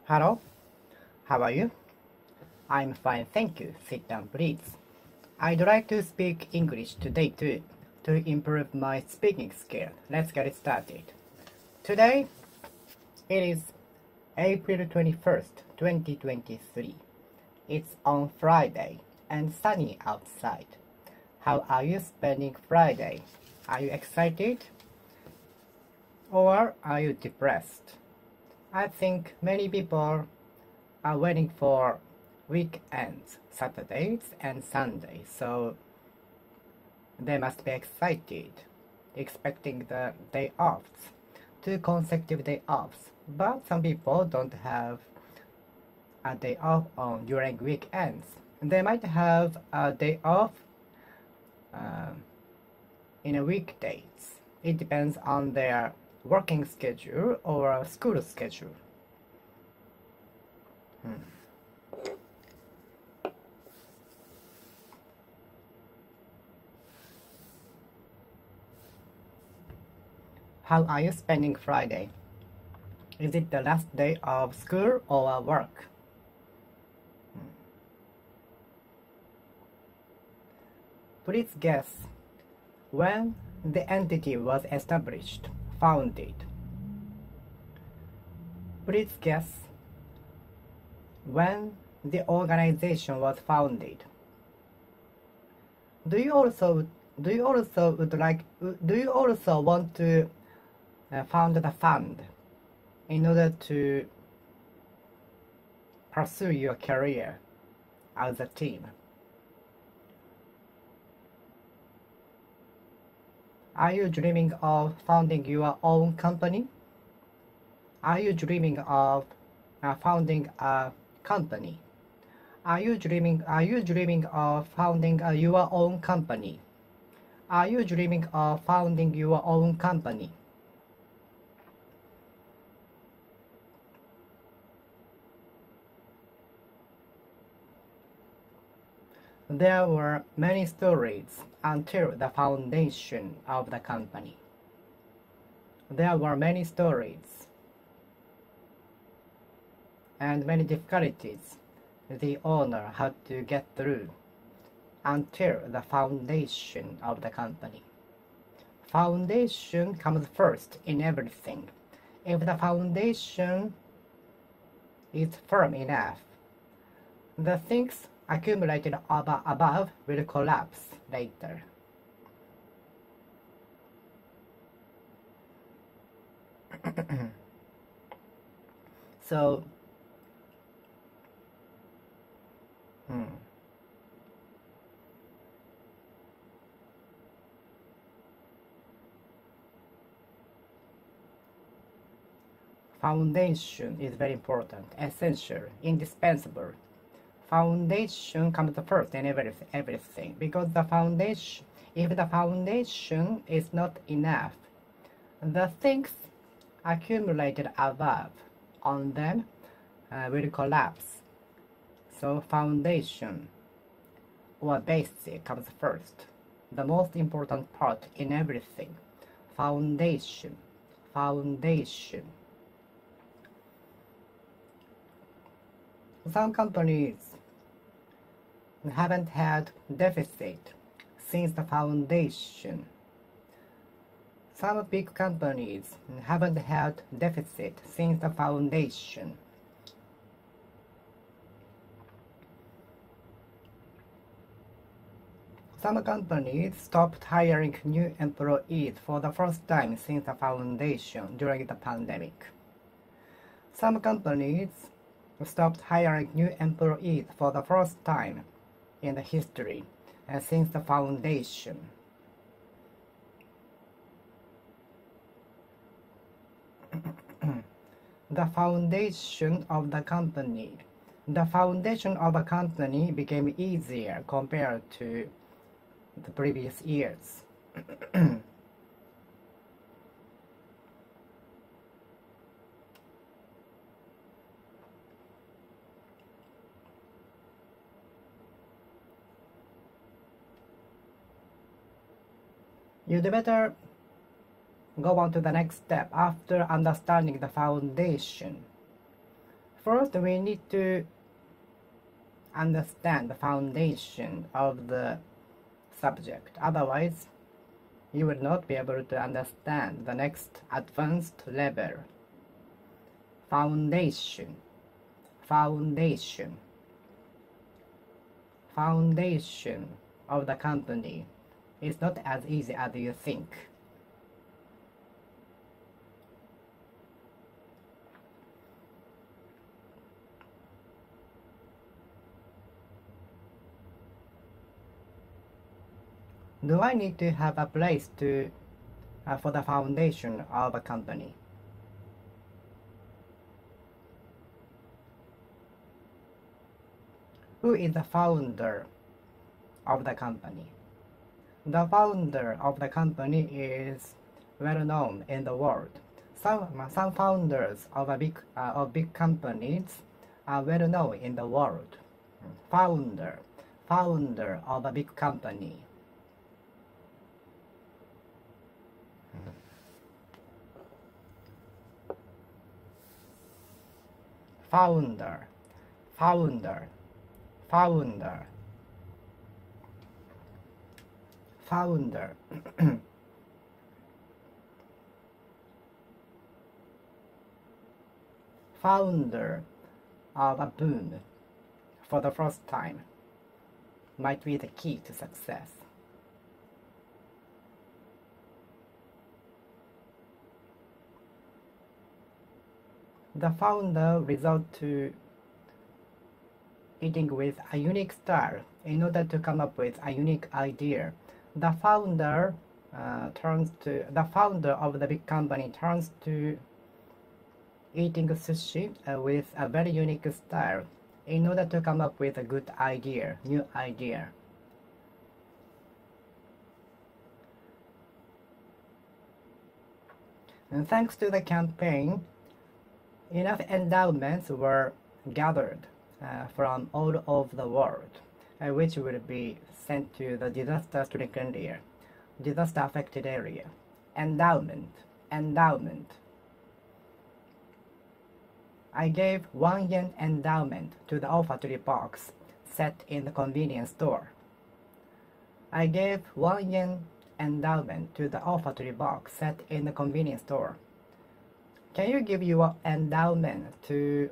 Hello, how are you? I'm fine, thank you. Sit down, please. I'd like to speak English today too, to improve my speaking skill. Let's get it started. Today, it is April 21st, 2023. It's on Friday and sunny outside. How are you spending Friday? Are you excited? Or are you depressed? I think many people are waiting for weekends, Saturdays and Sundays, so they must be excited, expecting the day offs, 2 consecutive day offs. But some people don't have a day off on during weekends. They might have a day off in a weekdays. It depends on their working schedule or school schedule. How are you spending Friday? Is it the last day of school or work? Please guess when the entity was established, founded. Please guess when the organization was founded. Do you also want to found a fund in order to pursue your career as a team? Are you dreaming of founding your own company? Are you dreaming of founding a company? Are you dreaming of founding your own company? Are you dreaming of founding your own company? There were many stories until the foundation of the company. There were many stories and many difficulties the owner had to get through until the foundation of the company. Foundation comes first in everything. If the foundation is firm enough, the things accumulated above will collapse later. So, foundation is very important, essential, indispensable. Foundation comes first in everything, because the foundation, if the foundation is not enough, the things accumulated above on them will collapse. So foundation or basic comes first, the most important part in everything. Foundation. Some companies haven't had deficit since the foundation. Some big companies haven't had deficit since the foundation. Some companies stopped hiring new employees for the first time since the foundation during the pandemic. Some companies stopped hiring new employees for the first time in the history since the foundation. The foundation of the company. The foundation of a company became easier compared to the previous years. You'd better go on to the next step after understanding the foundation. first we need to understand the foundation of the subject. Otherwise, you will not be able to understand the next advanced level. Foundation, foundation, foundation of the company is not as easy as you think. Do I need to have a place to for the foundation of a company? Who is the founder of the company? The founder of the company is well known in the world. Some founders of big companies are well known in the world. Founder of a big company. Founder, founder, founder, founder. Founder of a boom for the first time might be the key to success. The founder resort to eating with a unique style in order to come up with a unique idea. The founder of the big company turns to eating sushi with a very unique style in order to come up with a good idea, new idea. And thanks to the campaign, enough endowments were gathered from all over the world, which will be sent to the disaster-stricken area, disaster-affected area. Endowment. I gave 1 yen endowment to the olfactory box set in the convenience store. I gave 1 yen endowment to the olfactory box set in the convenience store. Can you give your endowment to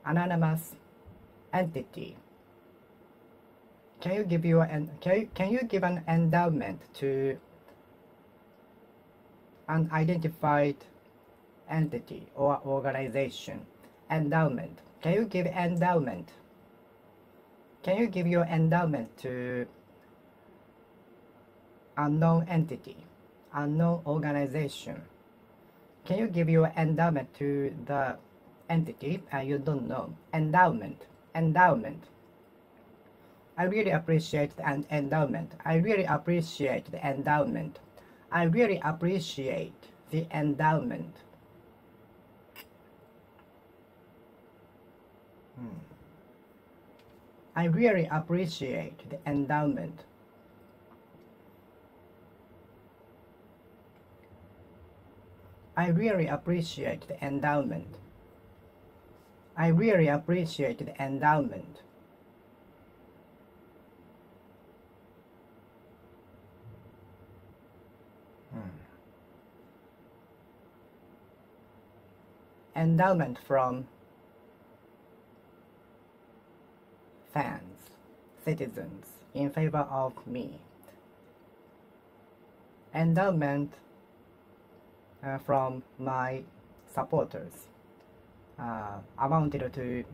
anonymous entity? Can you give an endowment to unidentified entity or organization? Endowment. Can you give endowment? Can you give your endowment to unknown entity, unknown organization? Can you give your endowment to the entity you don't know? Endowment. I really appreciate the endowment. I really appreciate the endowment. I really appreciate the endowment. I really appreciate the endowment. I really appreciate the endowment. I really appreciate the endowment. Endowment from fans, citizens in favor of me. Endowment from my supporters amounted to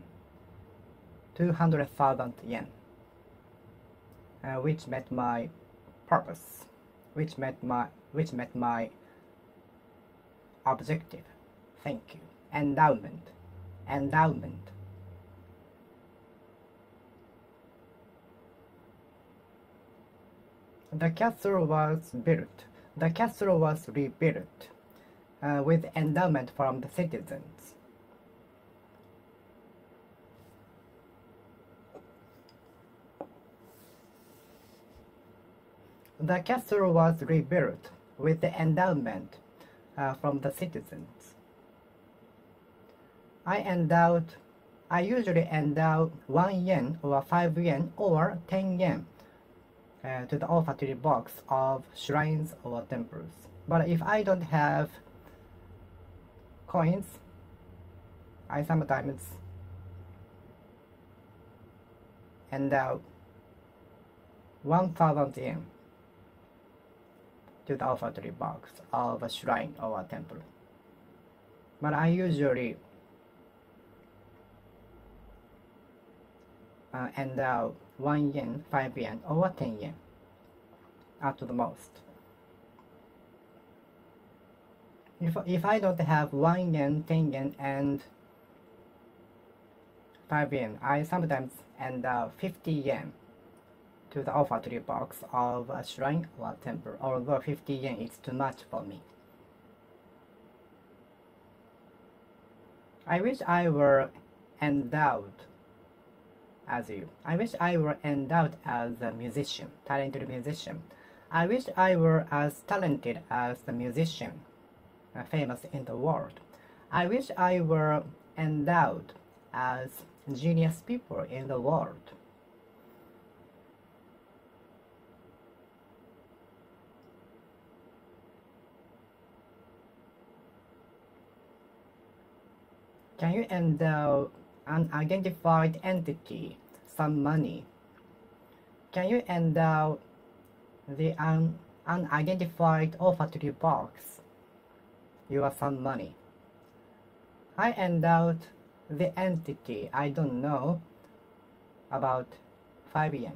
200,000 yen, which met my purpose, which met my objective. Thank you. Endowment. The castle was built. The castle was rebuilt with endowment from the citizens. The castle was rebuilt with the endowment from the citizens. I usually endow 1 yen or 5 yen or 10 yen to the olfactory box of shrines or temples. But if I don't have coins, I sometimes endow 1,000 yen to the olfactory box of a shrine or a temple. But I usually endow 1 yen, 5 yen, or 10 yen at the most. If I don't have 1 yen, 10 yen, and 5 yen, I sometimes endow 50 yen to the olfactory box of a shrine or a temple, although 50 yen is too much for me. I wish I were endowed as you. I wish I were endowed as a musician, talented musician. I wish I were as talented as the musician, famous in the world. I wish I were endowed as genius people in the world. Can you endow an unidentified entity some money? Can you endow the unidentified olfactory box some money? I endowed the entity I don't know about 5 yen.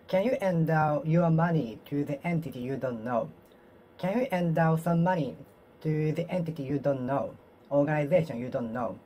Can you endow your money to the entity you don't know? Can you endow some money to the entity you don't know, organization you don't know?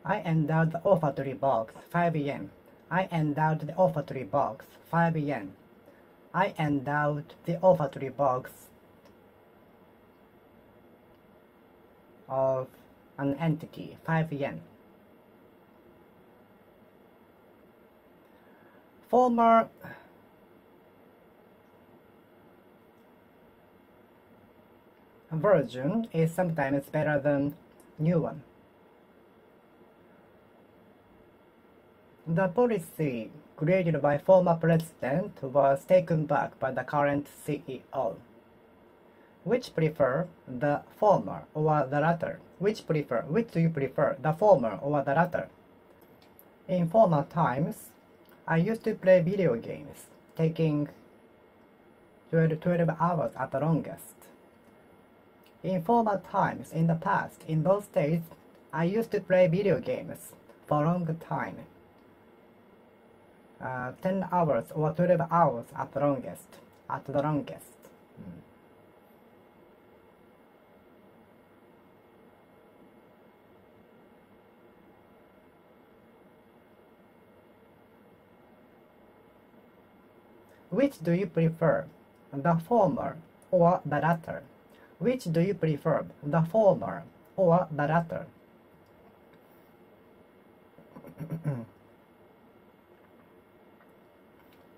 I endowed the olfactory box 5 yen. I endowed the olfactory box 5 yen. I endowed the olfactory box of an entity 5 yen. Former version is sometimes better than new one. The policy created by former president was taken back by the current CEO. Which prefer the former or the latter? Which do you prefer, the former or the latter? In former times, I used to play video games, taking 12 hours at the longest. In former times, in the past, in those days, I used to play video games for a long time. 10 hours or 12 hours at the longest. Which do you prefer, the former or the latter? Which do you prefer, the former or the latter?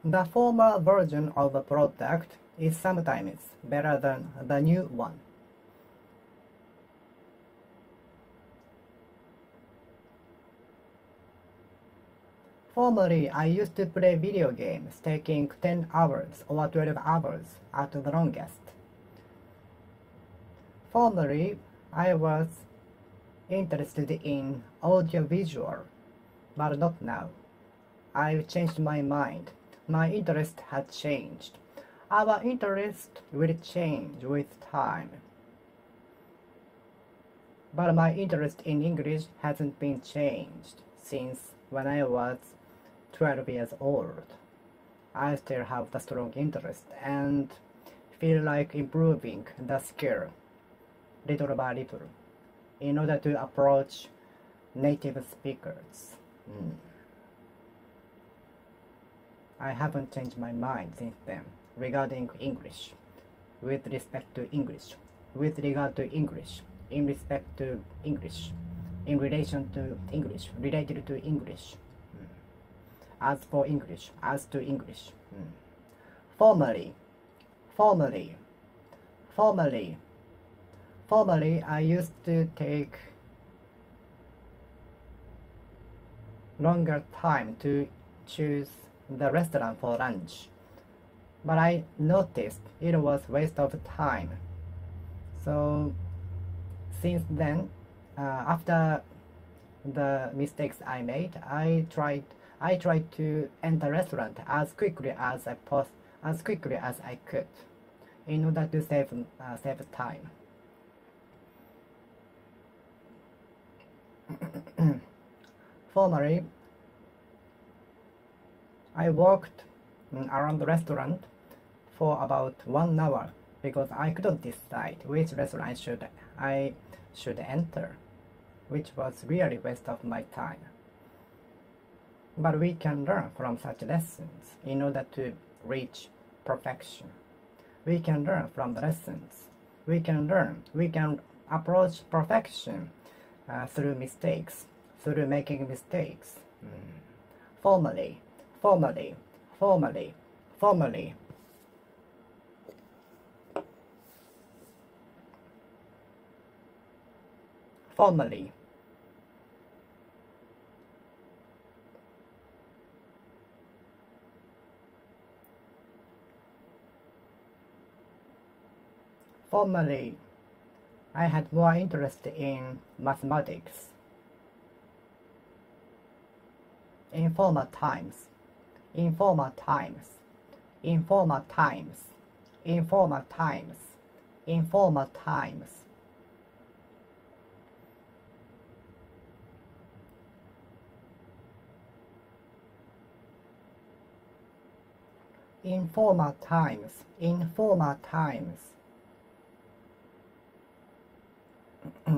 The former version of a product is sometimes better than the new one. Formerly, I used to play video games taking 10 hours or 12 hours at the longest. Formerly, I was interested in audiovisual, but not now. I've changed my mind. My interest has changed. Our interest will change with time. But my interest in English hasn't been changed since when I was 12 years old. I still have the strong interest and feel like improving the skill little by little in order to approach native speakers. I haven't changed my mind since then regarding English, with respect to English, with regard to English, in respect to English, in relation to English, related to English, as for English, as to English. Formerly, I used to take longer time to choose the restaurant for lunch, but I noticed it was waste of time. So since then, after the mistakes I made, I tried to enter restaurant as quickly as I could, in order to save time. Formerly, I walked around the restaurant for about 1 hour because I couldn't decide which restaurant I should enter, which was really waste of my time. But we can learn from such lessons in order to reach perfection. We can learn from the lessons. We can approach perfection through mistakes, through making mistakes. Formally. Formerly, I had more interest in mathematics. In former times,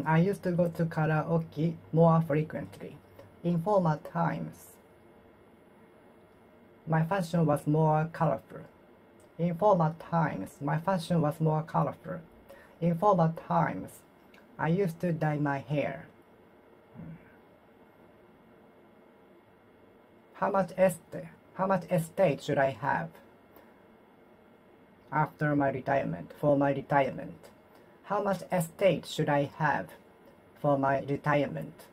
I used to go to karaoke more frequently. In former times, my fashion was more colorful. In former times, my fashion was more colorful. In former times, I used to dye my hair. How much estate should I have after my retirement, for my retirement? How much estate should I have for my retirement?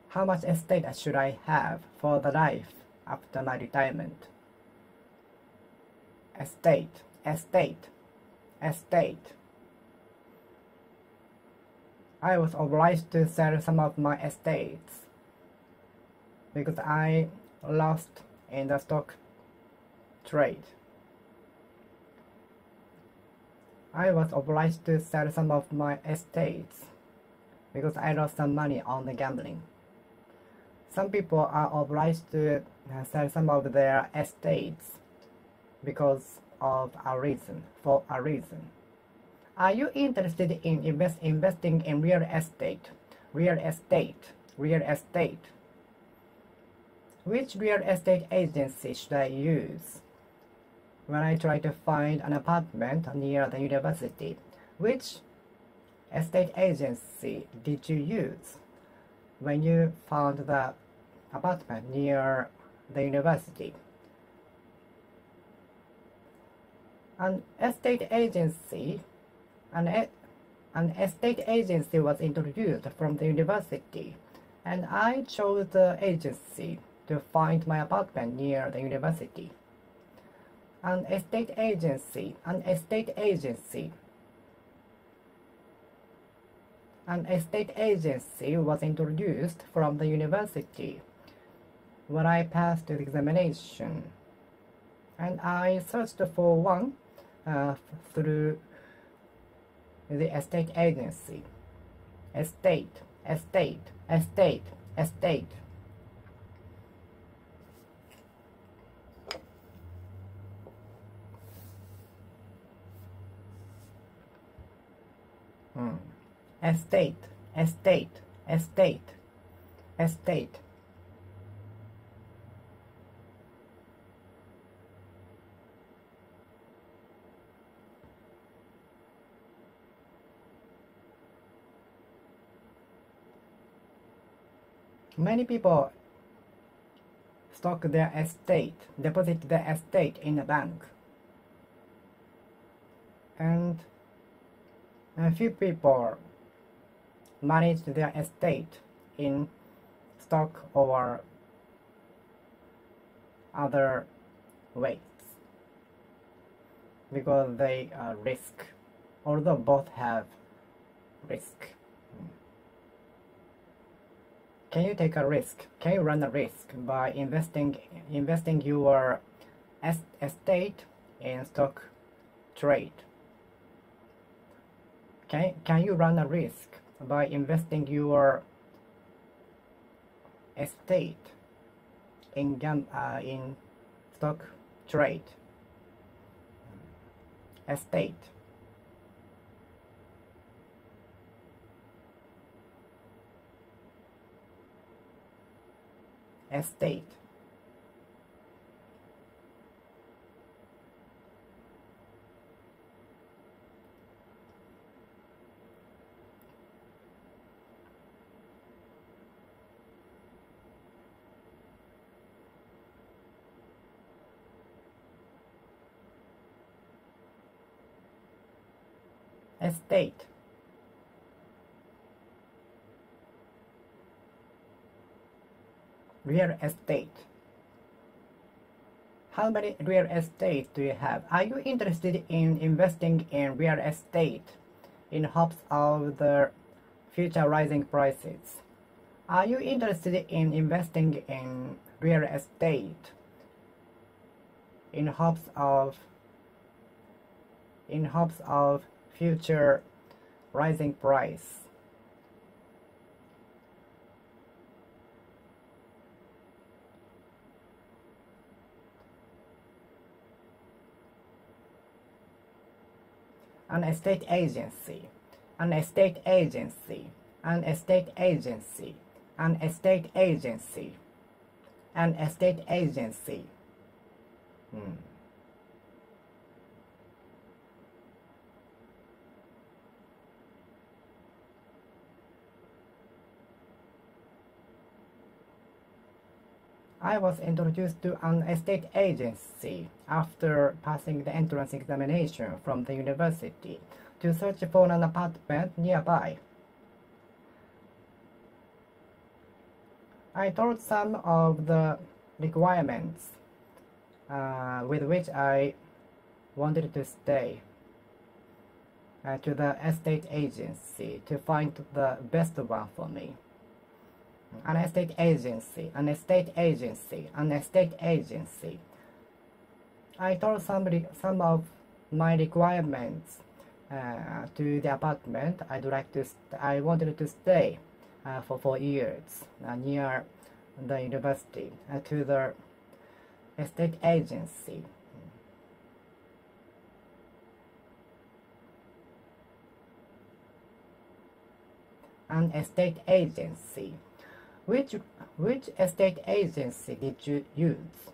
How much estate should I have for the life after my retirement? Estate. I was obliged to sell some of my estates because I lost in the stock trade. I was obliged to sell some of my estates because I lost some money on the gambling. Some people are obliged to sell some of their estates because of a reason, for a reason. Are you interested in investing in real estate? Real estate. Which real estate agency should I use when I try to find an apartment near the university? Which estate agency did you use when you found the apartment near the university. An estate agency was introduced from the university, and I chose the agency to find my apartment near the university. An estate agency was introduced from the university when I passed the examination, and I searched for one through the estate agency. Estate. Estate. Many people stock their estate, deposit their estate in a bank. And a few people manage their estate in stock or other ways because they risk, although both have risk. Can you take a risk? Can you run a risk by investing your estate in stock trade? Can you run a risk by investing your estate in stock trade? Estate. Estate. Real estate. How many real estates do you have? Are you interested in investing in real estate in hopes of the future rising prices? Are you interested in investing in real estate in hopes of future rising price? An estate agency. I was introduced to an estate agency after passing the entrance examination from the university to search for an apartment nearby. I told some of the requirements with which I wanted to stay to the estate agency to find the best one for me. An estate agency. I told some of my requirements to the apartment. I wanted to stay for 4 years near the university to the estate agency. An estate agency. Which estate agency did you use?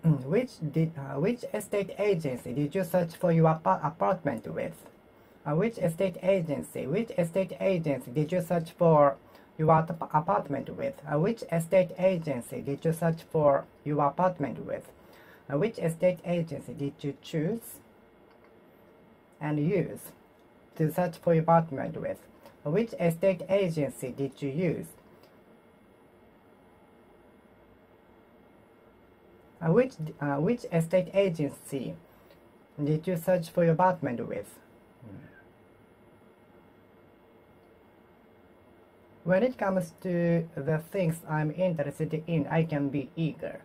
Which estate agency did you search for your apartment with? Which estate agency did you search for your apartment with? Which estate agency did you search for your apartment with? Which estate agency did you choose and use to search for your apartment with? Which estate agency did you use? Which estate agency did you search for your apartment with? When it comes to the things I'm interested in, I can be eager.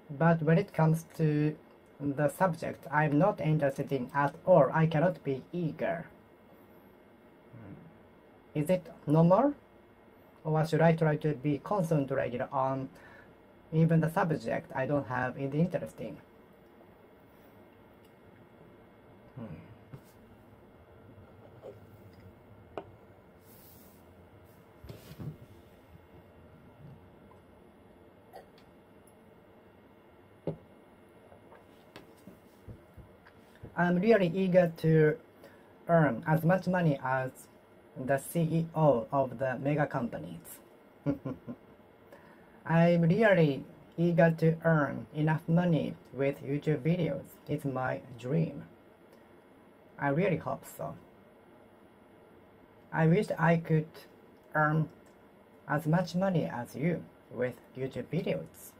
But when it comes to the subject I'm not interested in at all, I cannot be eager. Is it normal? Or should I try to be concentrated on even the subject I don't have any interest in? I'm really eager to earn as much money as the CEO of the mega companies. I'm really eager to earn enough money with YouTube videos. It's my dream. I really hope so. I wish I could earn as much money as you with YouTube videos.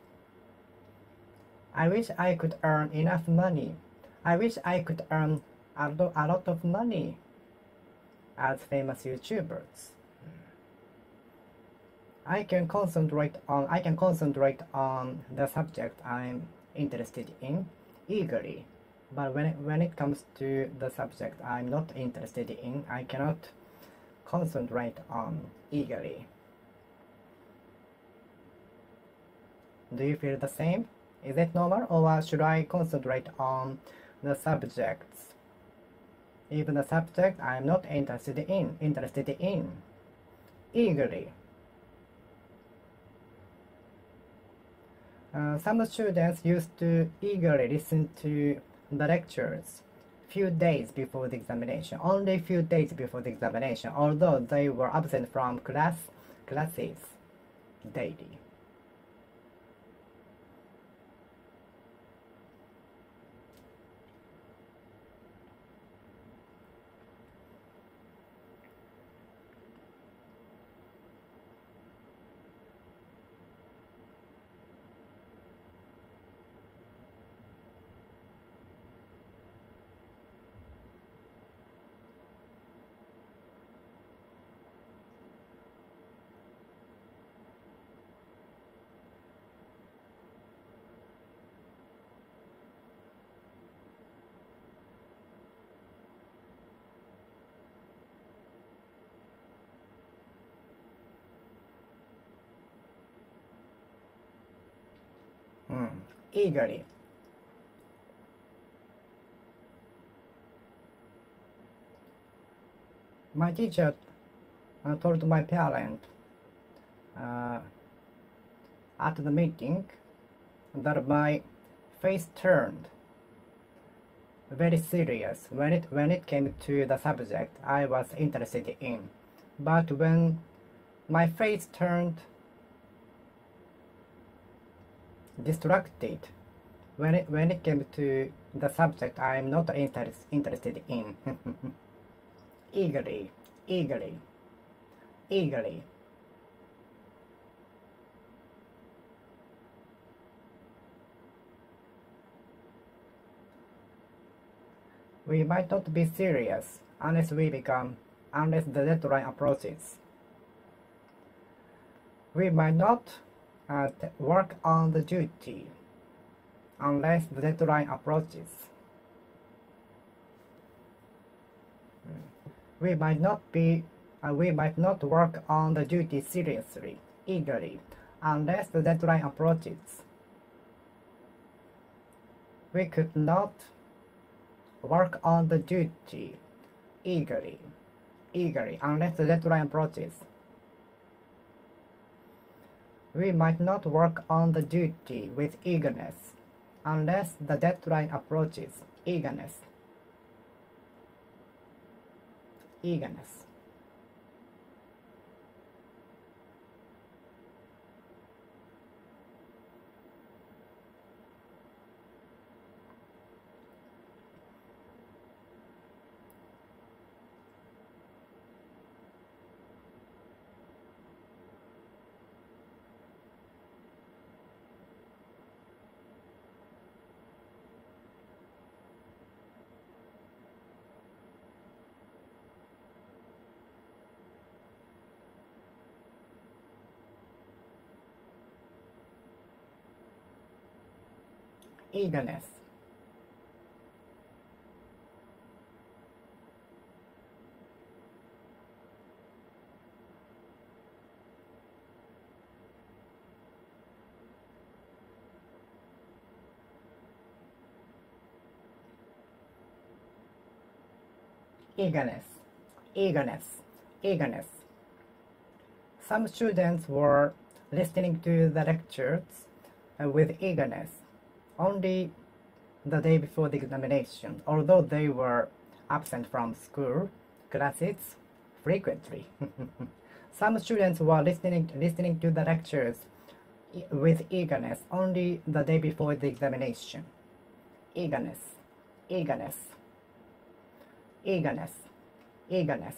I wish I could earn enough money. I wish I could earn a lot of money as famous YouTubers. I can concentrate on the subject I'm interested in eagerly. But when it comes to the subject I'm not interested in, I cannot concentrate on eagerly. Do you feel the same? Is it normal, or should I concentrate on the subjects, even the subject I'm not interested in, eagerly? Some students used to eagerly listen to the lectures few days before the examination, only few days before the examination, although they were absent from classes daily. Eagerly. My teacher told my parent at the meeting that my face turned very serious when it came to the subject I was interested in. But when my face turned distracted when it came to the subject I'm not interested in. Eagerly. We might not be serious unless the deadline approaches. We might not work on the duty unless the deadline approaches. We might not work on the duty seriously, eagerly, unless the deadline approaches. We could not work on the duty eagerly, unless the deadline approaches. We might not work on the duty with eagerness unless the deadline approaches. Eagerness. eagerness, eagerness, eagerness, eagerness. Some students were listening to the lectures with eagerness only the day before the examination, although they were absent from school classes frequently. Some students were listening to the lectures with eagerness only the day before the examination. Eagerness, eagerness, eagerness, eagerness.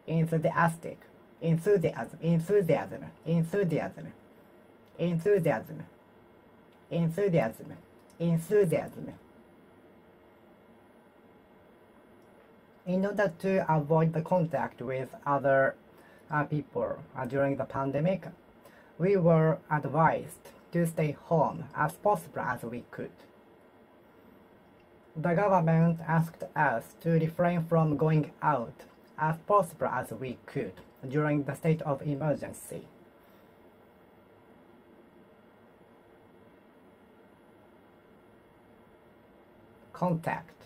Enthusiastic, enthusiasm, enthusiasm, enthusiasm, enthusiasm, enthusiasm, enthusiasm. In order to avoid the contact with other people during the pandemic, we were advised to stay home as possible as we could. The government asked us to refrain from going out as possible as we could during the state of emergency. Contact,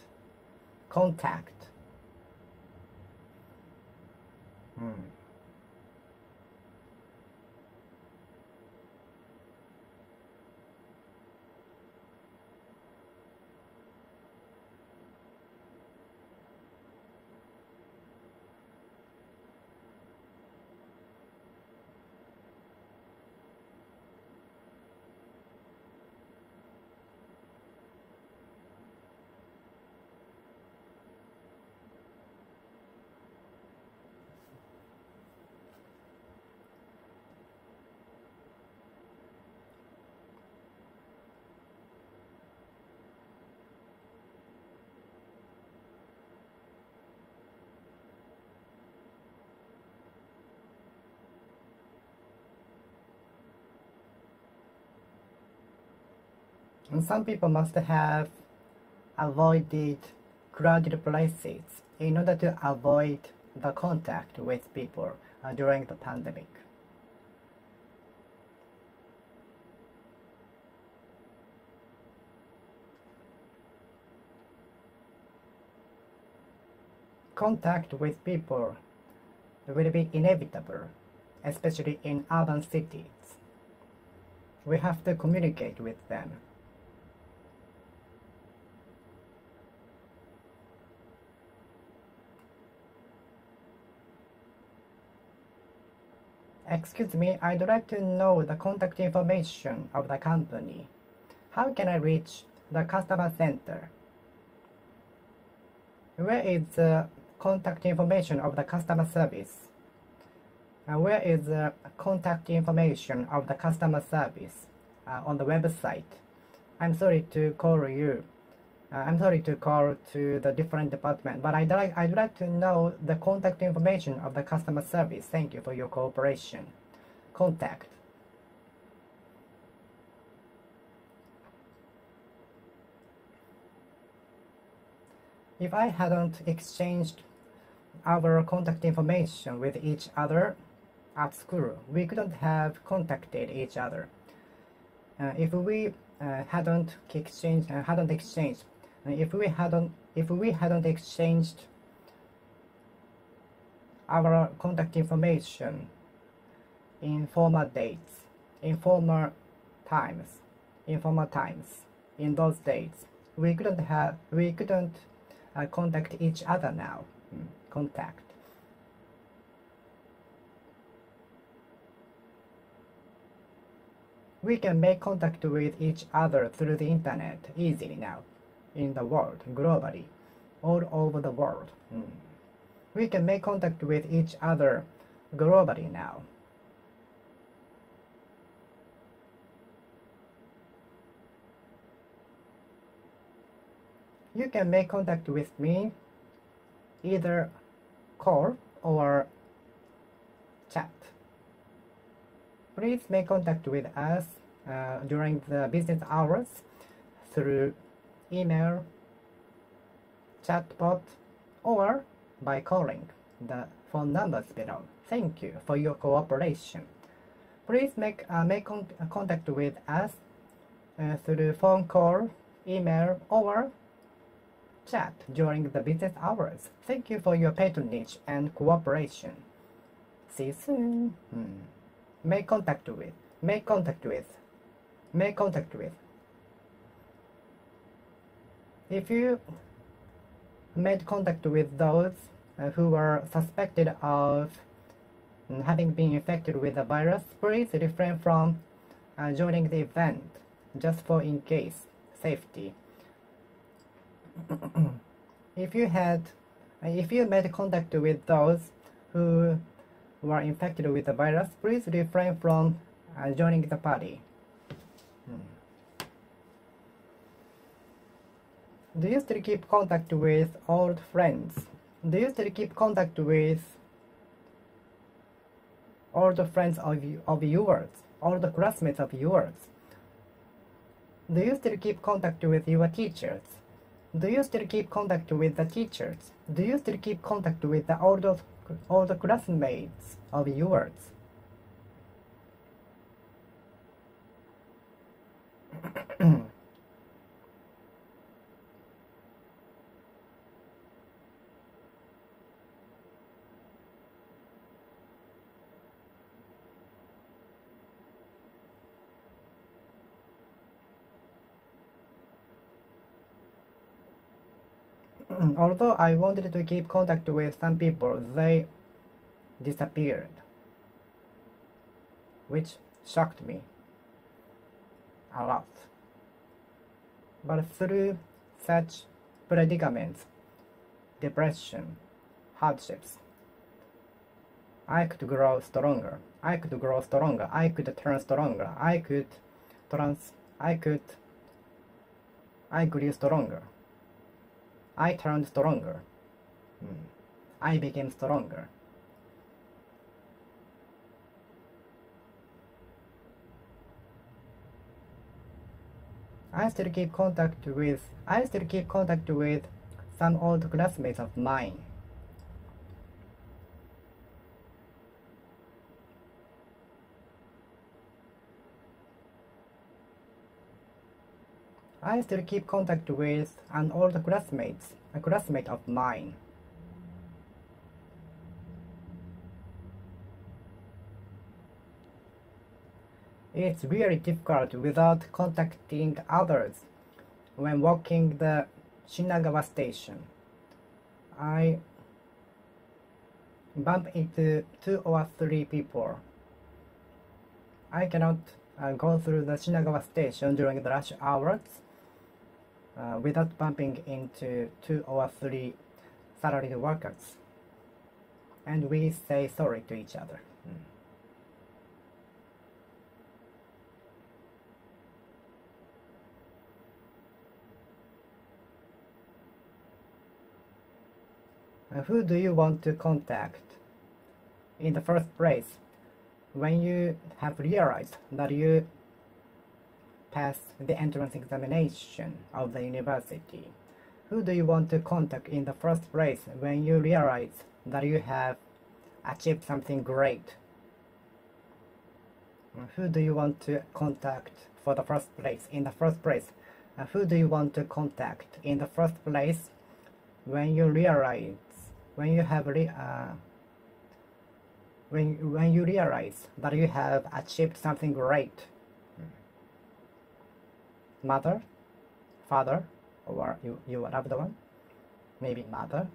contact. And some people must have avoided crowded places in order to avoid the contact with people during the pandemic. Contact with people will be inevitable, especially in urban cities. We have to communicate with them. Excuse me, I'd like to know the contact information of the company. How can I reach the customer center? Where is the contact information of the customer service? Where is the contact information of the customer service on the website? I'm sorry to call you. I'm sorry to call to the different department, but I'd like to know the contact information of the customer service. Thank you for your cooperation. Contact. If I hadn't exchanged our contact information with each other at school, we couldn't have contacted each other. If we hadn't exchanged our contact information in former dates, in times, in those dates, we couldn't contact each other now. Contact. We can make contact with each other through the internet easily now, in the world, globally, all over the world. We can make contact with each other globally now. You can make contact with me either call or chat. Please make contact with us during the business hours through email, chatbot, or by calling the phone numbers below. Thank you for your cooperation. Please make contact with us through phone call, email, or chat during the business hours. Thank you for your patronage and cooperation. See you soon. Make contact with. Make contact with. Make contact with. If you made contact with those who were suspected of having been infected with the virus, please refrain from joining the event, just for in case safety. If you made contact with those who were infected with the virus, please refrain from joining the party. Do you still keep contact with old friends? Do you still keep contact with old friends of yours, old classmates of yours? Do you still keep contact with your teachers? Do you still keep contact with the teachers? Do you still keep contact with the old classmates of yours? Although I wanted to keep contact with some people, they disappeared, which shocked me a lot. But through such predicaments, depression, hardships, I could grow stronger. I could grow stronger. I could turn stronger. I grew stronger. I turned stronger. I became stronger. I still keep contact with some old classmates of mine. I still keep contact with an old classmate of mine. It's really difficult without contacting others when walking the Shinagawa station. I bump into 2 or 3 people. I cannot go through the Shinagawa station during the rush hours without bumping into 2 or 3 salaried workers. And we say sorry to each other. Who do you want to contact in the first place when you have realized that you passed the entrance examination of the university? Who do you want to contact in the first place when you realize that you have achieved something great? Who do you want to contact for the first place in the first place? Who do you want to contact in the first place when you realize when you realize that you have achieved something great? Mother, father, or your loved one? Maybe mother.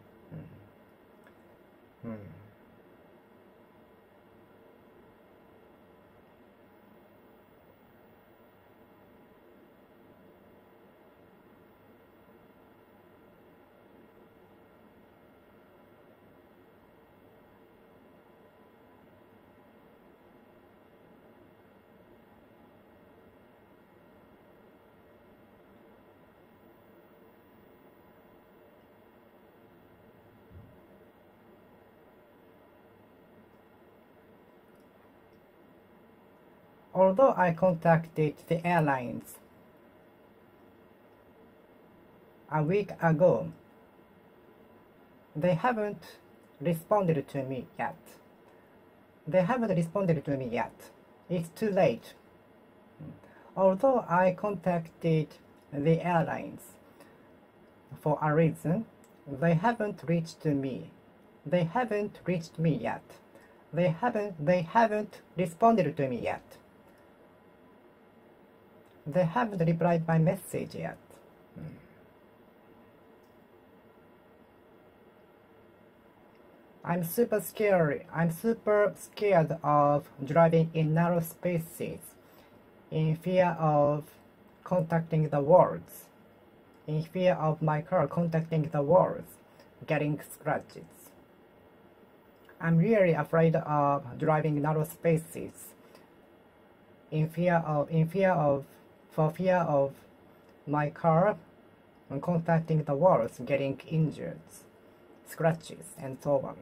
Although I contacted the airlines a week ago, they haven't responded to me yet. It's too late. Although I contacted the airlines for a reason, they haven't reached me. They haven't reached me yet. They haven't responded to me yet. They haven't replied my message yet. I'm super scared of driving in narrow spaces, in fear of contacting the walls, in fear of my car contacting the walls, getting scratches. I'm really afraid of driving narrow spaces, for fear of my car contacting the walls, getting injured, scratches, and so on.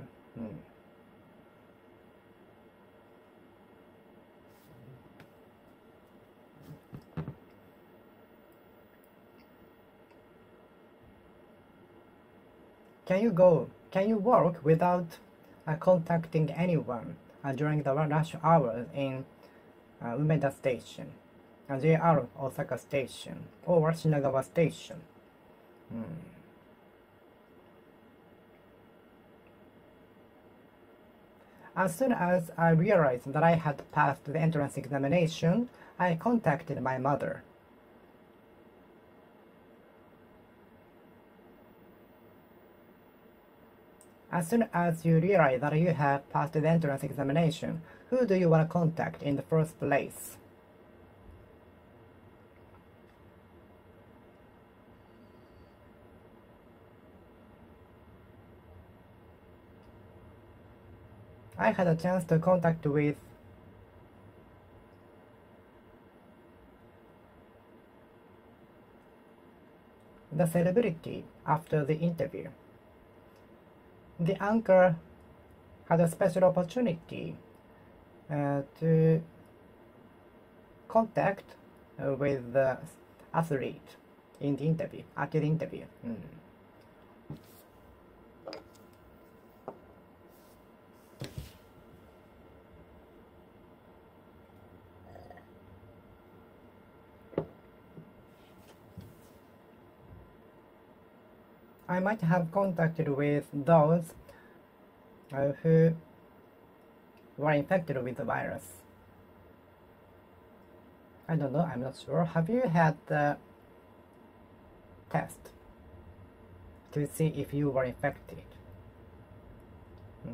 Can you work without contacting anyone during the rush hours in Umeda Station, JR Osaka Station, or Shinagawa Station? As soon as I realized that I had passed the entrance examination, I contacted my mother. As soon as you realize that you have passed the entrance examination, who do you want to contact in the first place? I had a chance to contact with the celebrity after the interview. The anchor had a special opportunity to contact with the athlete in the interview, after the interview. I might have contacted with those who were infected with the virus. I don't know, I'm not sure. Have you had the test to see if you were infected?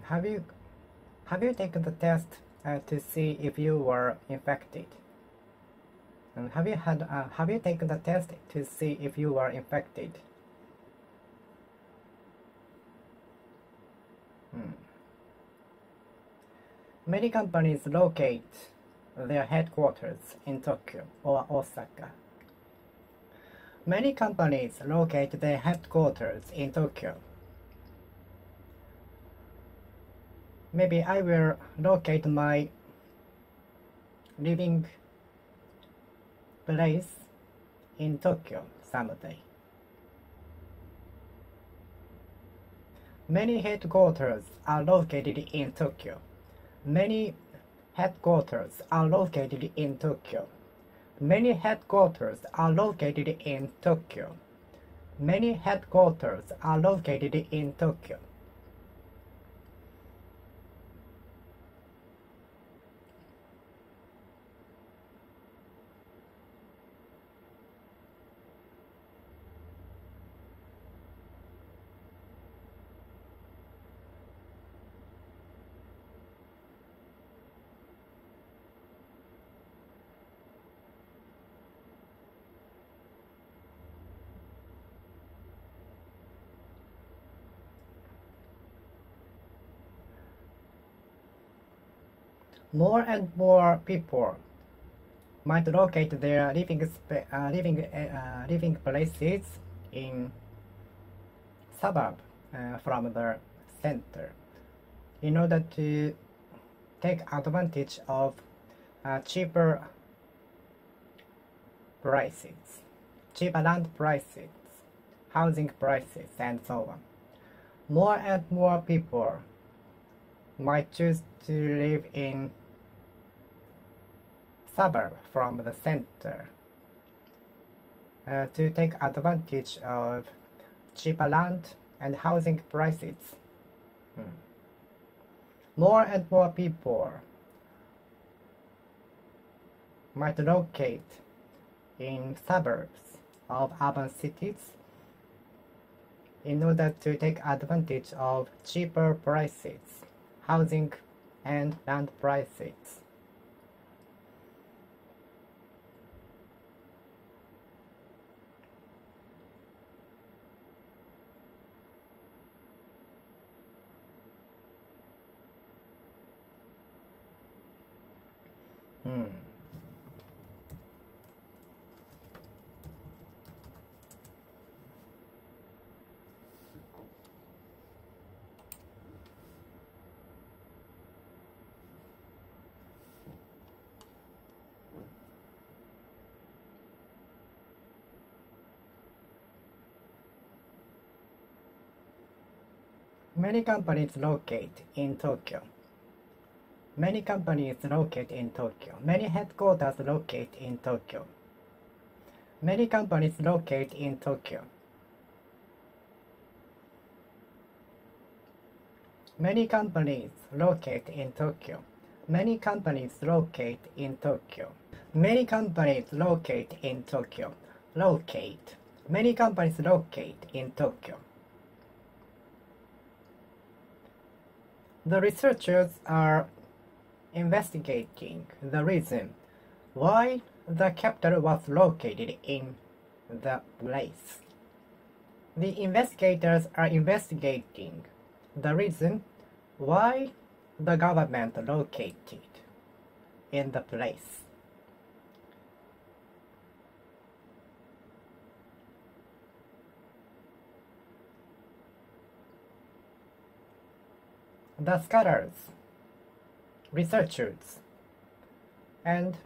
Have you taken the test to see if you were infected? Have you taken the test to see if you were infected? Many companies locate their headquarters in Tokyo or Osaka. Many companies locate their headquarters in Tokyo. Maybe I will locate my living place in Tokyo someday. Many headquarters are located in Tokyo. Many headquarters are located in Tokyo. Many headquarters are located in Tokyo. Many headquarters are located in Tokyo. More and more people might locate their living places in suburb from the center in order to take advantage of cheaper prices, cheaper land prices, housing prices, and so on. More and more people might choose to live in suburb from the center to take advantage of cheaper land and housing prices. More and more people might locate in suburbs of urban cities in order to take advantage of cheaper prices, housing and land prices. Many companies locate in Tokyo. Many companies locate in Tokyo. Many headquarters locate in Tokyo. Many companies locate in Tokyo. Many companies locate in Tokyo. Many companies locate in Tokyo. Many companies locate in Tokyo. Locate. Many companies locate in Tokyo. The researchers are investigating the reason why the capital was located in the place. The investigators are investigating the reason why the government located in the place. The scholars, researchers, and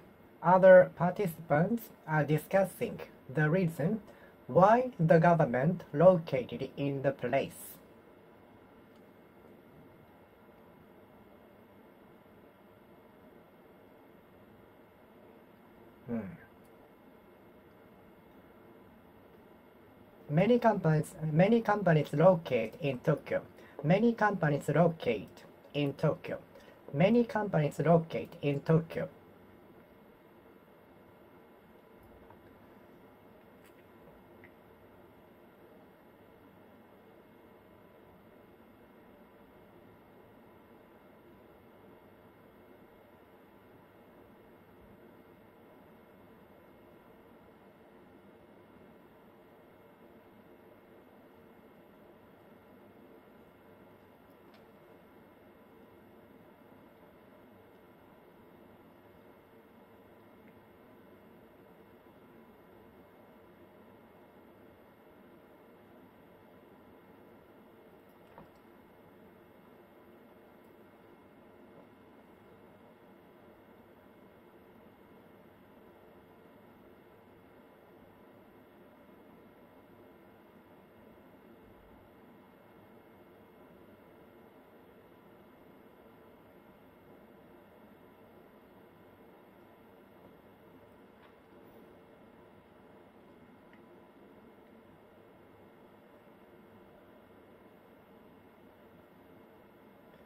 other participants are discussing the reason why the government located in the place. Many companies locate in Tokyo. Many companies locate in Tokyo. Many companies locate in Tokyo.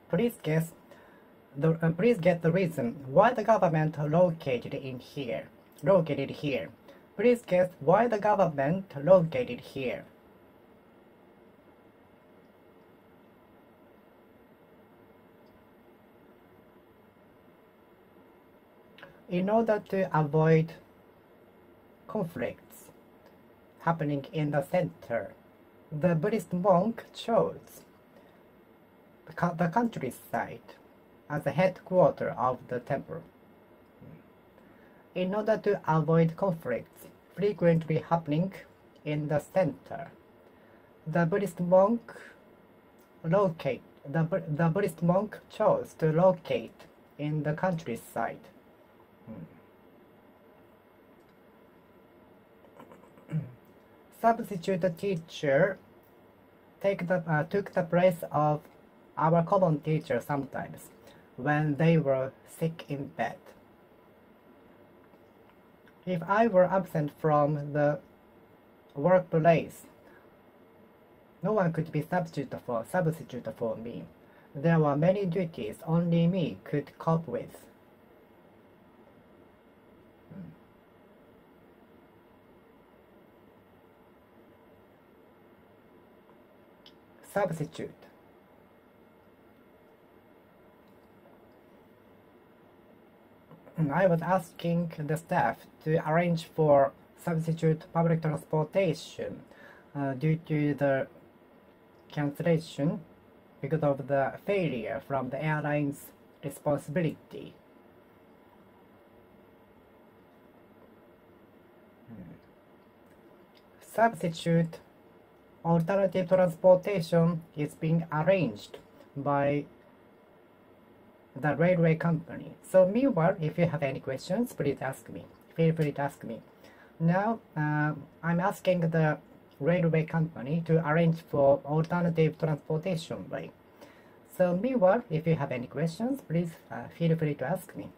Please get the reason why the government located here. Please guess why the government located here. In order to avoid conflicts happening in the center, the Buddhist monk chose the countryside as the headquarters of the temple. In order to avoid conflicts frequently happening in the center, the Buddhist monk chose to locate in the countryside. Substitute teacher took the place of our common teacher sometimes when they were sick in bed. If I were absent from the workplace, no one could be substitute for me. There were many duties only me could cope with. Substitute. I was asking the staff to arrange for substitute public transportation due to the cancellation because of the failure from the airline's responsibility. Substitute alternative transportation is being arranged by the railway company. So meanwhile, if you have any questions, please ask me. Feel free to ask me. Now, I'm asking the railway company to arrange for alternative transportation way. So meanwhile, if you have any questions, please feel free to ask me.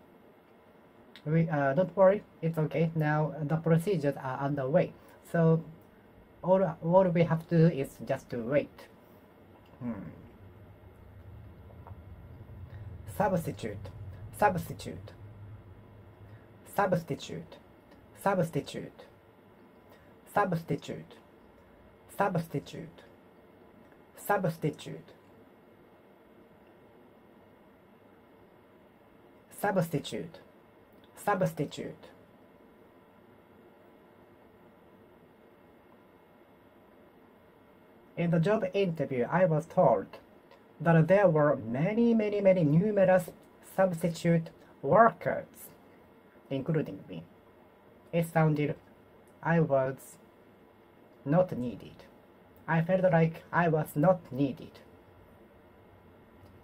Don't worry, it's okay. Now the procedures are underway. So all we have to do is just to wait. Substitute, substitute, substitute, substitute, substitute, substitute, substitute, substitute, substitute. In the job interview, I was told that there were many numerous substitute workers, including me. It sounded I was not needed. I felt like I was not needed.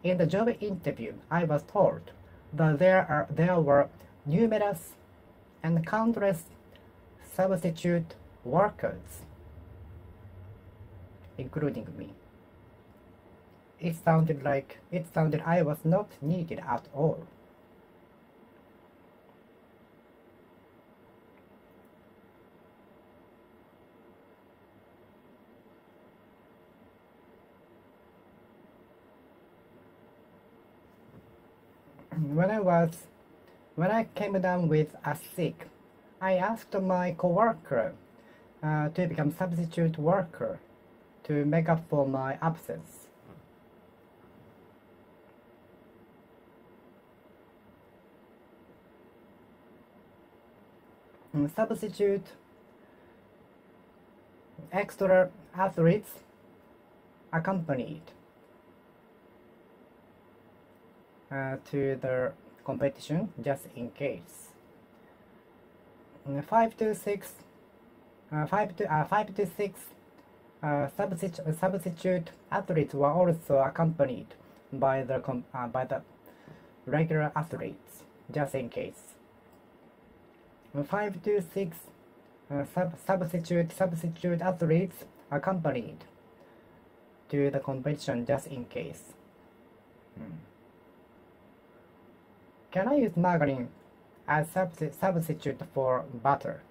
In the job interview, I was told that there were numerous and countless substitute workers, including me. It sounded I was not needed at all. When I came down with a sick, I asked my coworker to become substitute worker to make up for my absence. Substitute extra athletes accompanied to the competition just in case. 5 to 6 substitute athletes were also accompanied by the regular athletes just in case. 5 to 6 substitute athletes accompanied to the competition just in case. Can I use margarine as substitute for butter?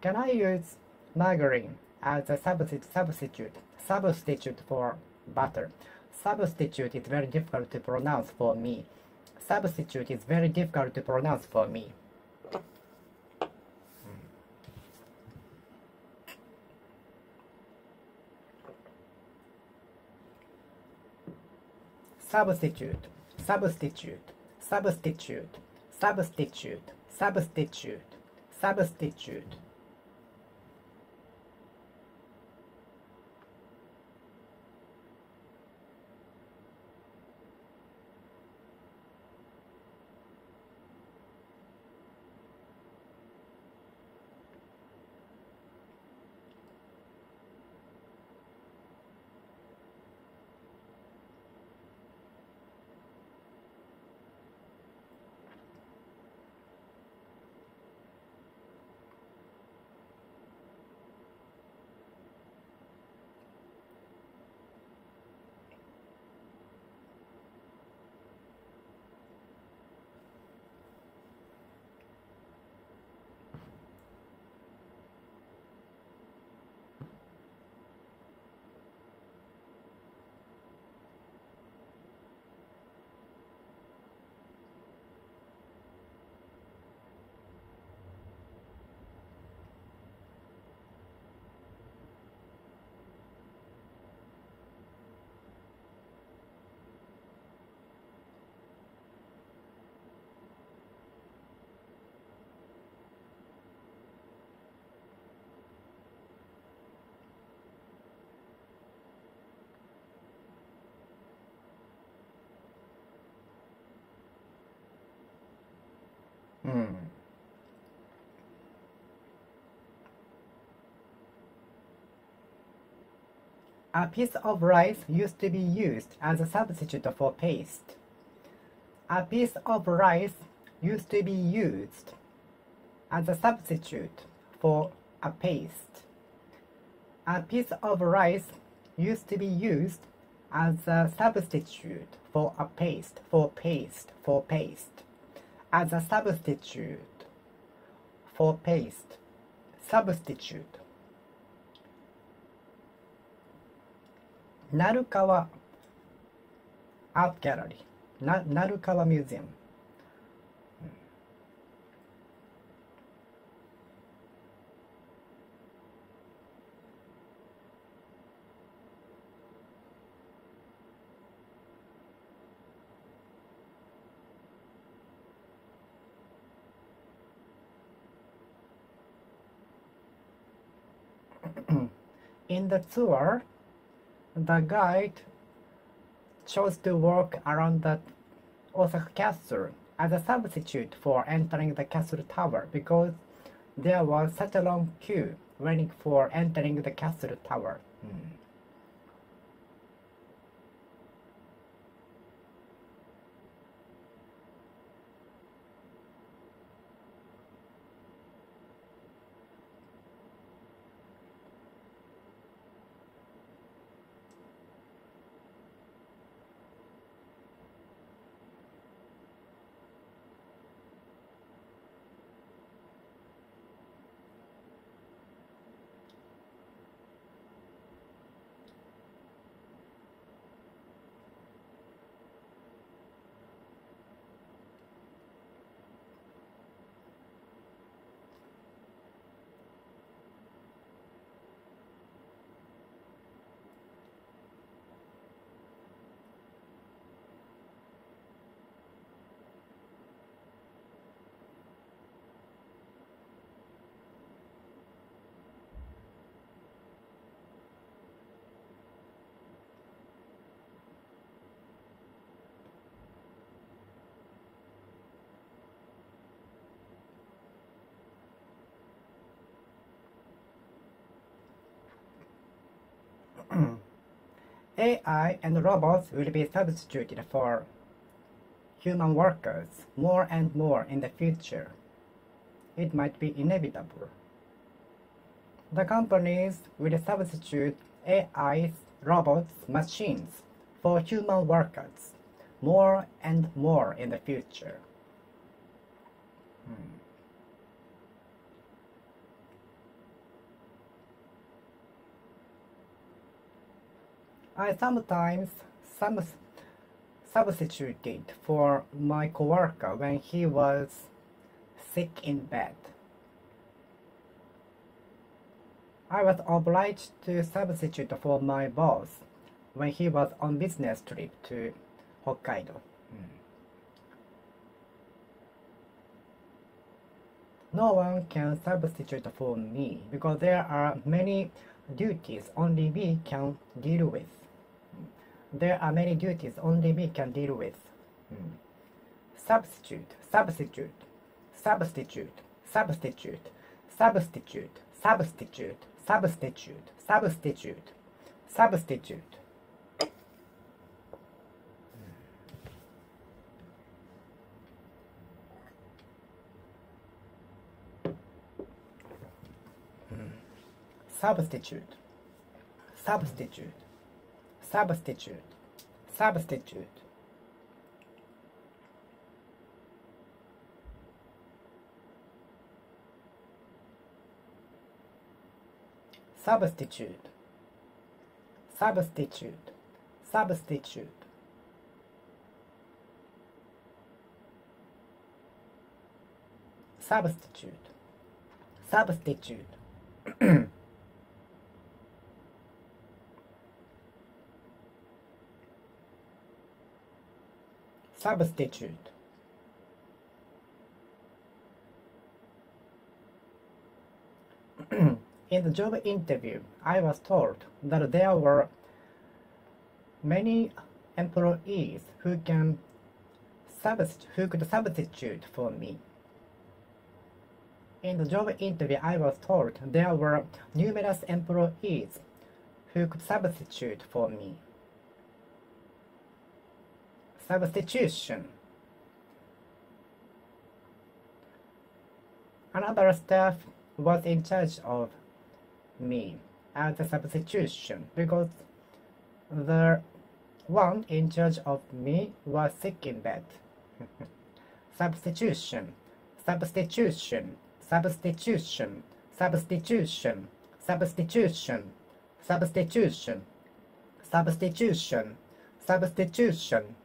Can I use margarine as a substitute for butter? Substitute is very difficult to pronounce for me. Substitute is very difficult to pronounce for me. Substitute, substitute, substitute, substitute, substitute, substitute. A piece of rice used to be used as a substitute for paste. A piece of rice used to be used as a substitute for a paste. A piece of rice used to be used as a substitute for a paste, as a substitute for paste, substitute. 鳴川 Art Gallery 鳴川 Museum In the tour, the guide chose to walk around the Osaka castle as a substitute for entering the castle tower because there was such a long queue waiting for entering the castle tower. AI and robots will be substituted for human workers more and more in the future. It might be inevitable. The companies will substitute AIs, robots, machines for human workers more and more in the future. I sometimes substituted for my coworker when he was sick in bed. I was obliged to substitute for my boss when he was on business trip to Hokkaido. No one can substitute for me because there are many duties only me can deal with. There are many duties only me can deal with. Substitute, substitute, substitute, substitute, substitute, substitute, substitute, substitute, substitute. Substitute, substitute, substitute, substitute. Substitute, substitute, substitute. Substitute, substitute. Substitute. In the job interview, I was told that there were many employees who could substitute for me. In the job interview, I was told there were numerous employees who could substitute for me. Substitution. Another staff was in charge of me as a substitution because the one in charge of me was sick in bed. Substitution, substitution, substitution, substitution, substitution, substitution, substitution, substitution,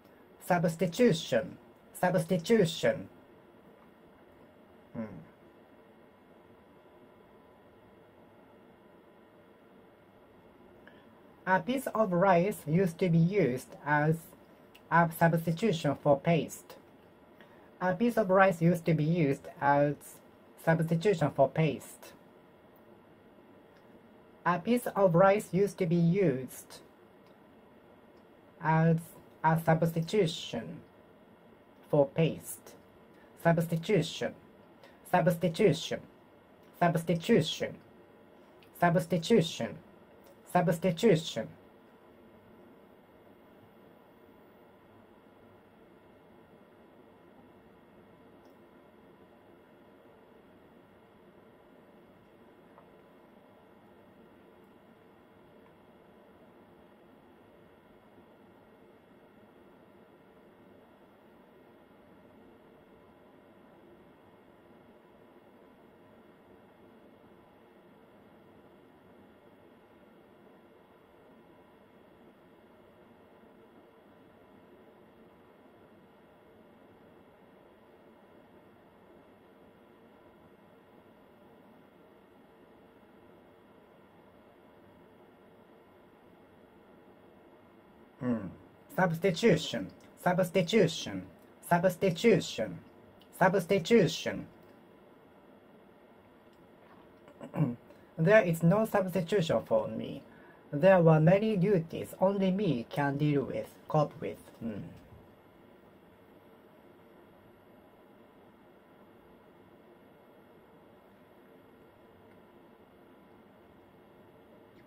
substitution, substitution. A piece of rice used to be used as a substitution for paste. A piece of rice used to be used as substitution for paste. A piece of rice used to be used as a substitution for paste. Substitution, substitution, substitution, substitution, substitution. Substitution, substitution, substitution, substitution. There is no substitution for me. There were many duties only me can deal with, cope with.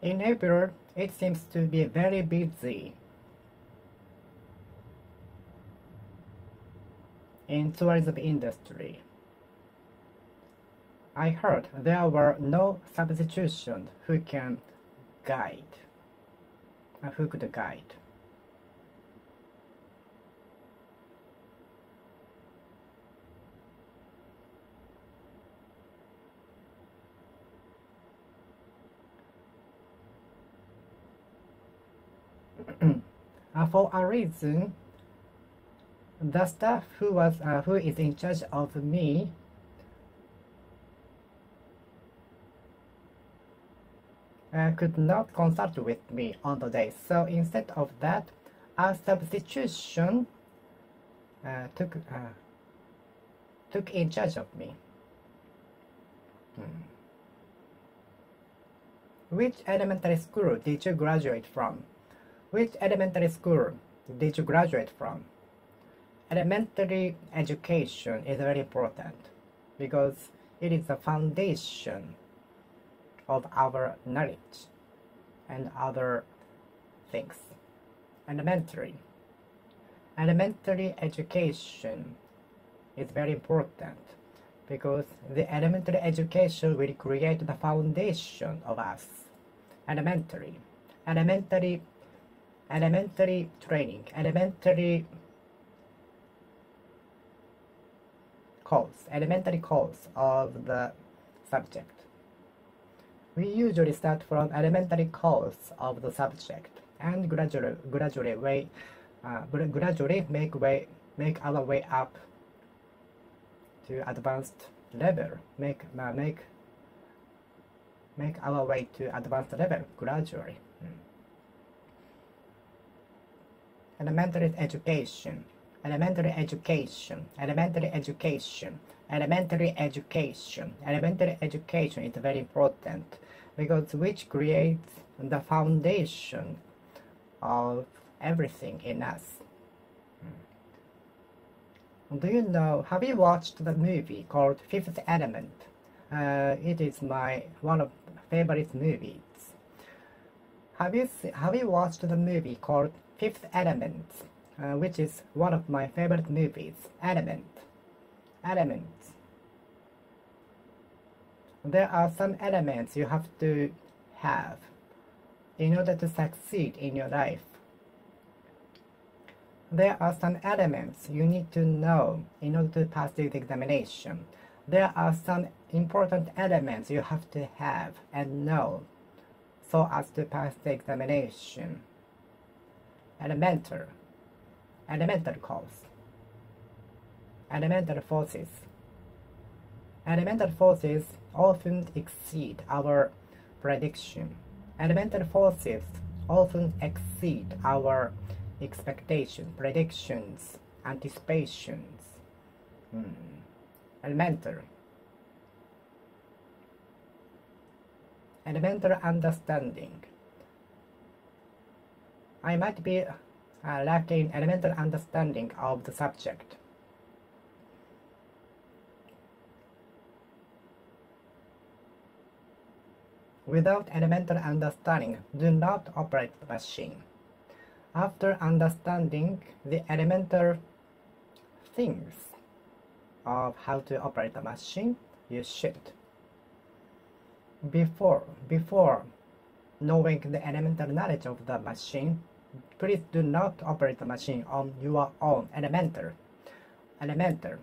In April, it seems to be very busy in tourism industry. I heard there were no substitutions who can guide, who could guide. For a reason, the staff who is in charge of me could not consult with me on the day. So instead of that, a substitution took in charge of me. Which elementary school did you graduate from? Which elementary school did you graduate from? Elementary education is very important because it is the foundation of our knowledge and other things. Elementary education is very important because the elementary education will create the foundation of us. Elementary training, elementary course of the subject. We usually start from elementary course of the subject and gradually make our way up to advanced level. Make our way to advanced level gradually. Elementary education is very important because which creates the foundation of everything in us. Do you know, have you watched the movie called Fifth Element? It is my one of favorite movies. Have you watched the movie called Fifth Element, which is one of my favorite movies? Element. There are some elements you have to have in order to succeed in your life. There are some elements you need to know in order to pass this examination. There are some important elements you have to have and know so as to pass the examination. Elemental cause. Elemental forces. Elemental forces often exceed our prediction. Elemental forces often exceed our expectations, predictions, anticipations. Elemental understanding. I might be lacking elemental understanding of the subject. Without elemental understanding, do not operate the machine. After understanding the elemental things of how to operate the machine, you should. Before knowing the elemental knowledge of the machine, please do not operate the machine on your own. Elemental. Elemental.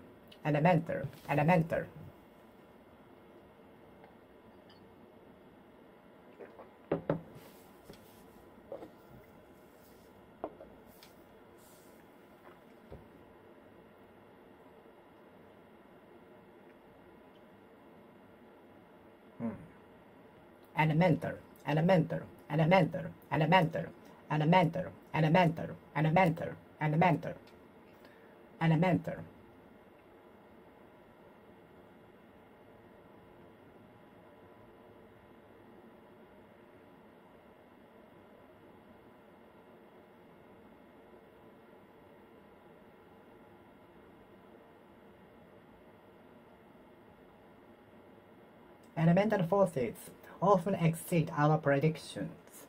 Elemental forces often exceed our predictions.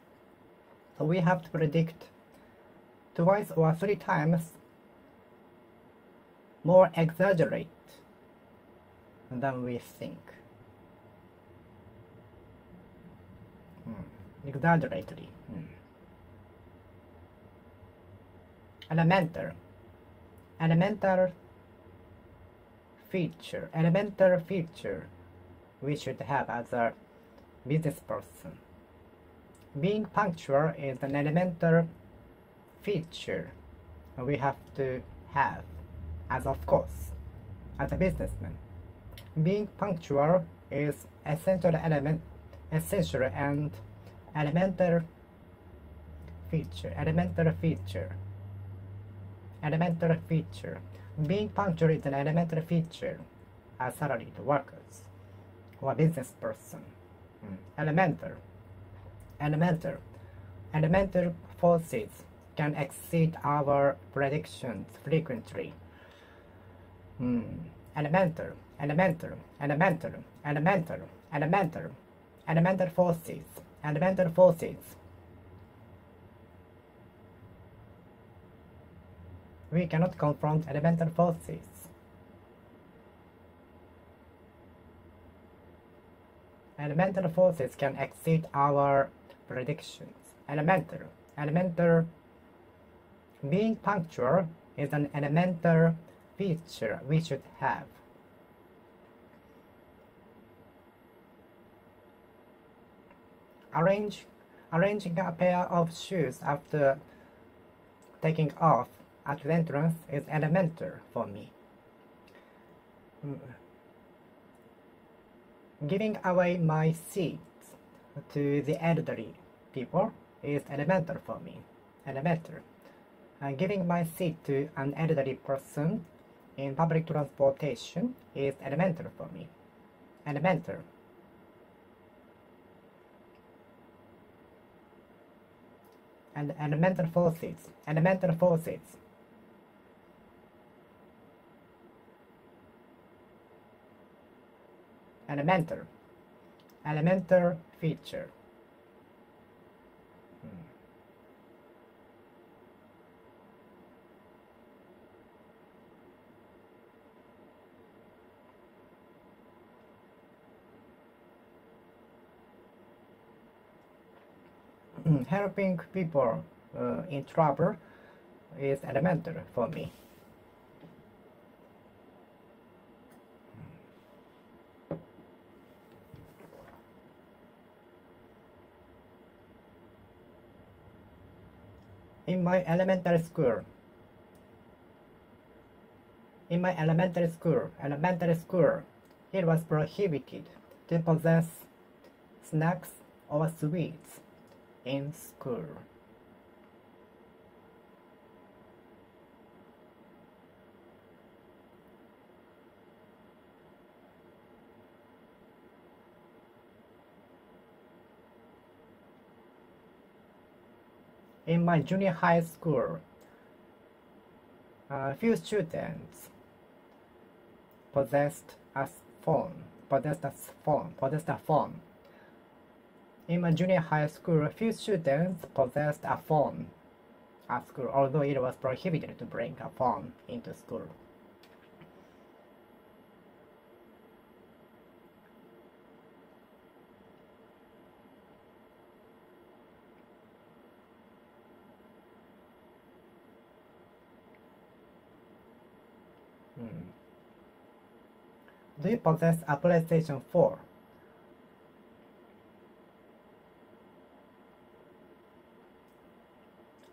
So we have to predict twice or three times more exaggerate than we think. Exaggerately. Elemental feature we should have as a business person. Being punctual is an elemental feature we have to have as a businessman. Being punctual is essential and elemental feature. Being punctual is an elemental feature as salaried workers or business person. Elemental forces can exceed our predictions frequently. Elemental forces. We cannot confront elemental forces. Elemental forces can exceed our predictions. Elemental. Being punctual is an elemental feature we should have. Arranging a pair of shoes after taking off at the entrance is elemental for me. Giving away my seat to the elderly people is elemental for me. Giving my seat to an elderly person in public transportation is elemental for me. Elemental forces. elemental feature. Helping people in trouble is elemental for me. In my elementary school, it was prohibited to possess snacks or sweets in school. In my junior high school, few students possessed a phone. In my junior high school, few students possessed a phone at school, although it was prohibited to bring a phone into school. Do you possess a PlayStation 4?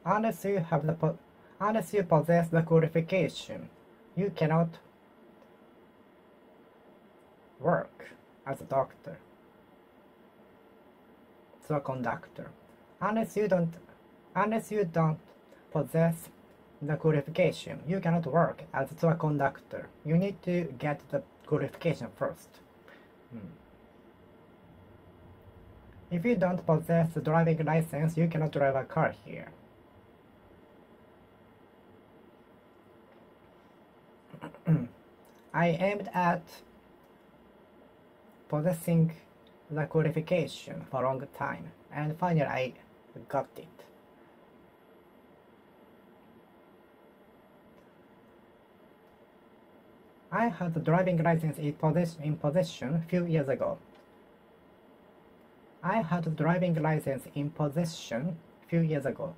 Unless you possess the qualification, you cannot work as a doctor, so a conductor. Unless you don't possess the qualification, you cannot work as a tour conductor. You need to get the qualification first. If you don't possess the driving license, you cannot drive a car here. I aimed at possessing the qualification for a long time, and finally I got it. I had the driving license in possession a few years ago. I had the driving license in possession a few years ago.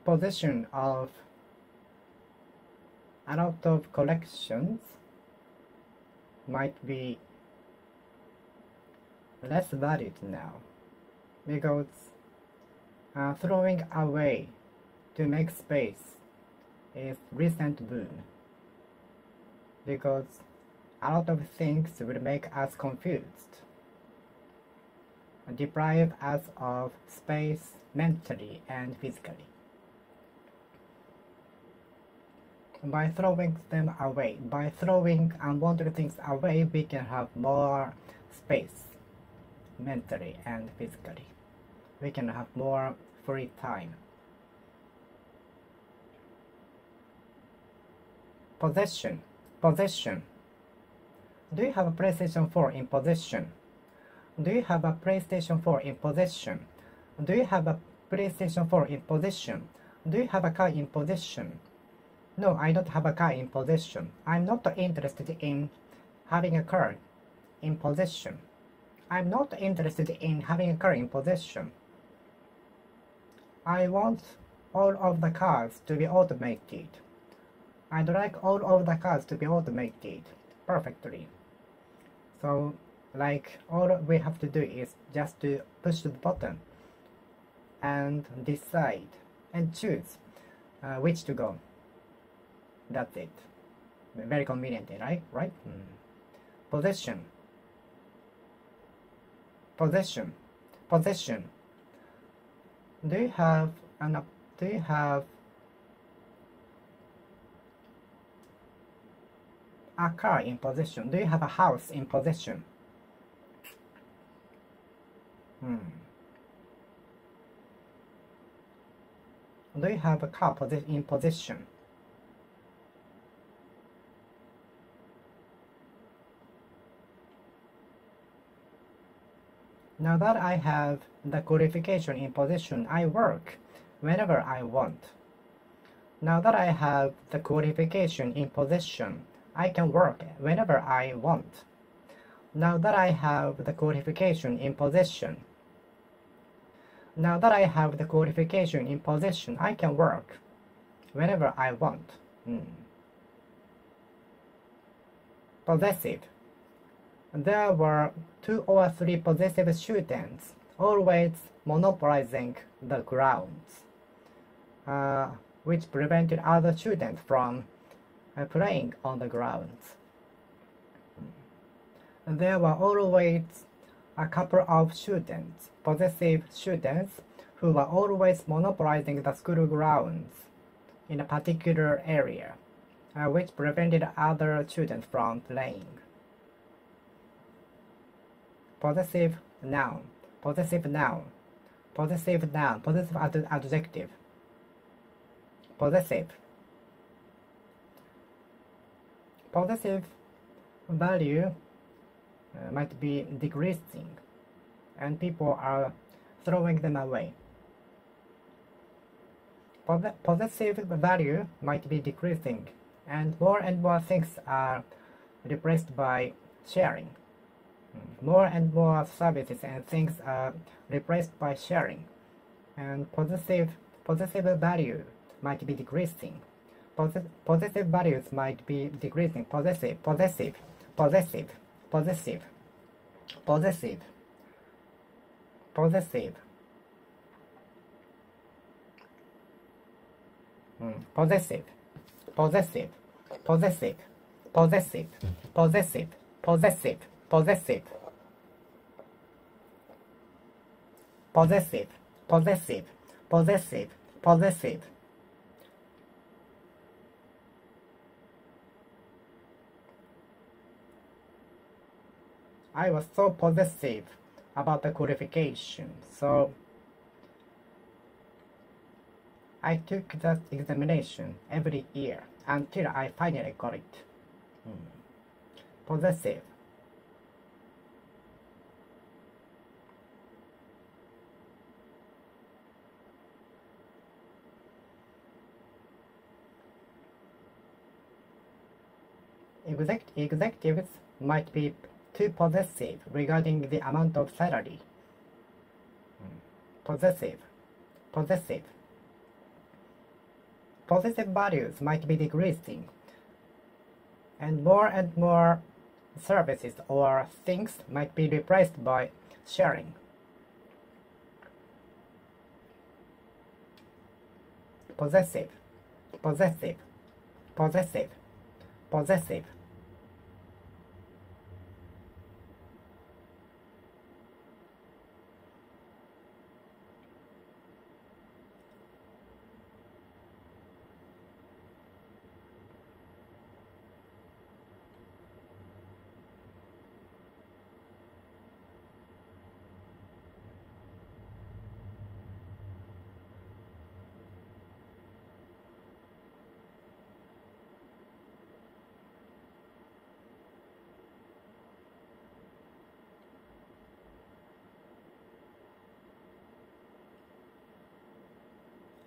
Possession of a lot of collections might be less valued now, because throwing away to make space is recent boom, because a lot of things will make us confused, deprive us of space mentally and physically. By throwing them away, by throwing unwanted things away, we can have more space mentally and physically. We can have more free time. Possession. Do you have a PlayStation 4 in possession? Do you have a PlayStation 4 in possession? Do you have a PlayStation 4 in possession? Do you have a car in possession? No, I don't have a car in possession. I'm not interested in having a car in possession. I'm not interested in having a car in possession. I want all of the cars to be automated. I'd like all of the cars to be automated perfectly. So, like, all we have to do is just to push the button and decide and choose which to go. That's it. Very convenient, right? Possession. Do you have And do you have a car in possession? Do you have a house in possession? Do you have a car in possession? Now that I have the qualification in possession, I work whenever I want. Now that I have the qualification in possession, I can work whenever I want. Now that I have the qualification in possession, now that I have the qualification in possession, I can work whenever I want. Possessive. There were 2 or 3 possessive students, always monopolizing the grounds, which prevented other students from playing on the grounds. There were always a couple of students, possessive students, who were always monopolizing the school grounds in a particular area, which prevented other students from playing. Possessive noun, possessive noun, possessive noun, possessive adjective. Possessive. Possessive value might be decreasing, and people are throwing them away. Possessive value might be decreasing, and more things are replaced by sharing. More and more services and things are replaced by sharing, and possessive value might be decreasing. Possessive values might be decreasing. Possessive. Possessive. Possessive. Possessive. Possessive. Possessive. Possessive. Possessive. Possessive. Possessive. Possessive. Possessive. Possessive. Possessive. Possessive. Possessive. Possessive. I was so possessive about the qualification, so I took that examination every year until I finally got it. Possessive. Executives might be too possessive regarding the amount of salary. Possessive. Possessive. Possessive values might be decreasing, and more services or things might be replaced by sharing. Possessive. Possessive. Possessive. Possessive.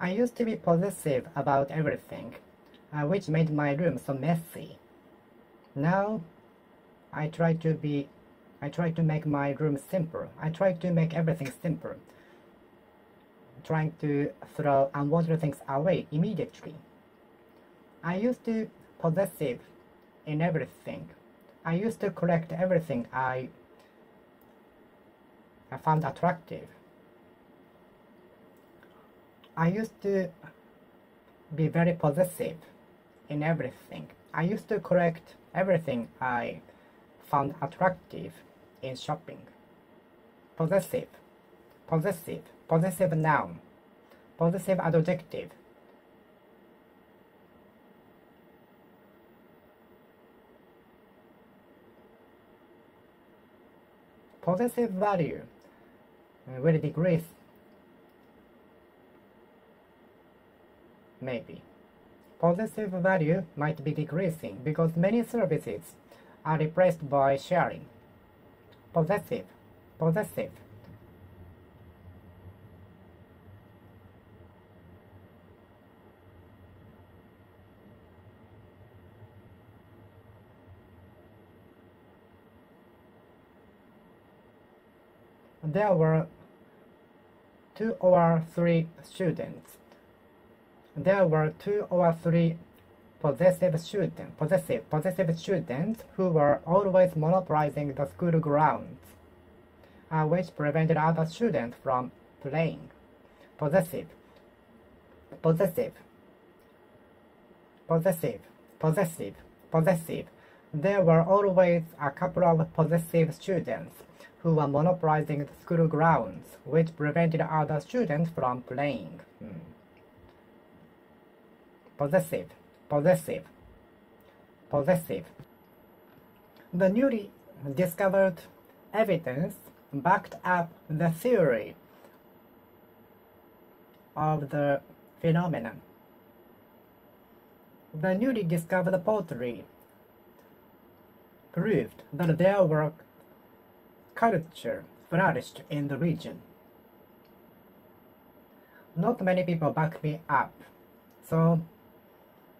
I used to be possessive about everything, which made my room so messy. Now, I try to make my room simple. I try to make everything simple, trying to throw unwanted things away immediately. I used to possessive in everything. I used to collect everything I found attractive. I used to be very possessive in everything. I used to collect everything I found attractive in shopping. Possessive. Possessive. Possessive noun. Possessive adjective. Possessive value will decrease. Maybe. Possessive value might be decreasing because many services are replaced by sharing. Possessive. Possessive. There were 2 or 3 students. There were 2 or 3 possessive students who were always monopolizing the school grounds, which prevented other students from playing. Possessive. Possessive. Possessive. Possessive. Possessive. There were always a couple of possessive students who were monopolizing the school grounds, which prevented other students from playing. Possessive. Possessive. Possessive. The newly discovered evidence backed up the theory of the phenomenon. The newly discovered pottery proved that there were culture flourished in the region. Not many people backed me up, so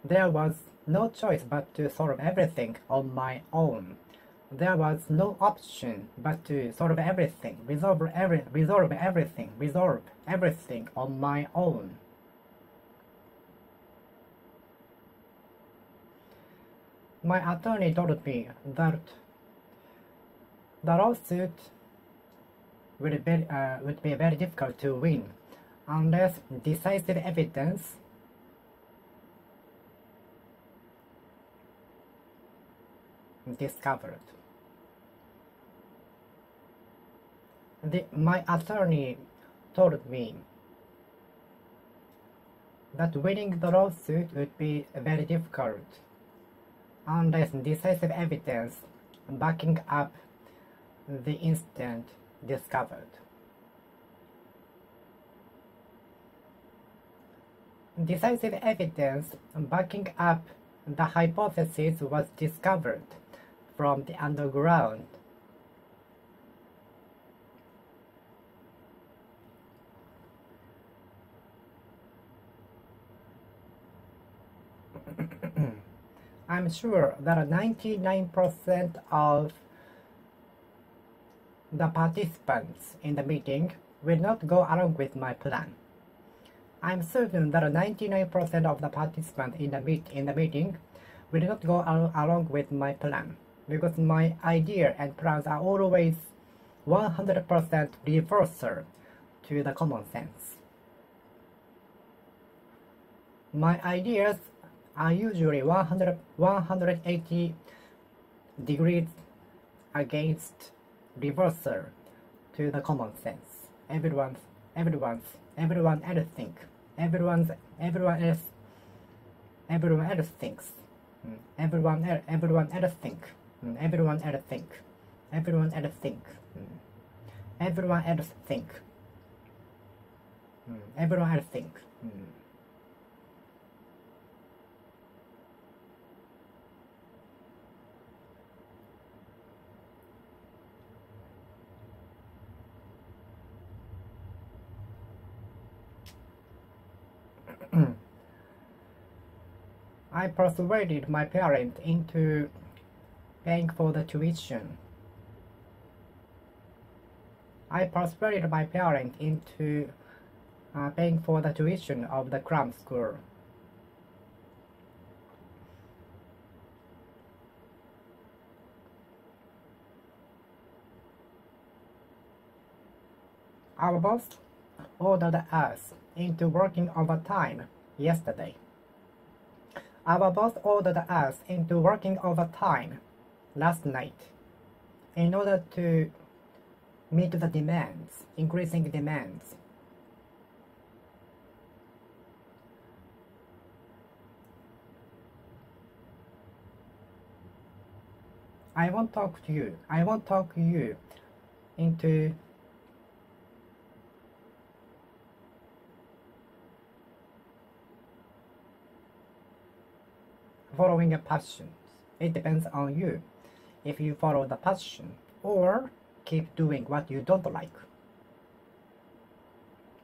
there was no choice but to solve everything on my own. There was no option but to solve everything, resolve everything on my own. My attorney told me that the lawsuit would be very difficult to win unless decisive evidence discovered. My attorney told me that winning the lawsuit would be very difficult unless decisive evidence backing up the incident discovered. Decisive evidence backing up the hypothesis was discovered from the underground. I'm sure that 99% of the participants in the meeting will not go along with my plan. I'm certain that 99% of the participants in the meeting will not go along with my plan, because my idea and plans are always 100% reversal to the common sense. My ideas are usually 180 degrees against reversal to the common sense. Everyone else thinks. Everyone else thinks. Everyone else think. Everyone else think. Everyone else think. Everyone else think. Everyone else think. I persuaded my parents into paying for the tuition. I persuaded my parents into paying for the tuition of the cram school. Our boss ordered us into working overtime yesterday. Our boss ordered us into working overtime last night in order to meet the demands, increasing demands. I won't talk to you. I won't talk you into following a passion. It depends on you if you follow the passion or keep doing what you don't like.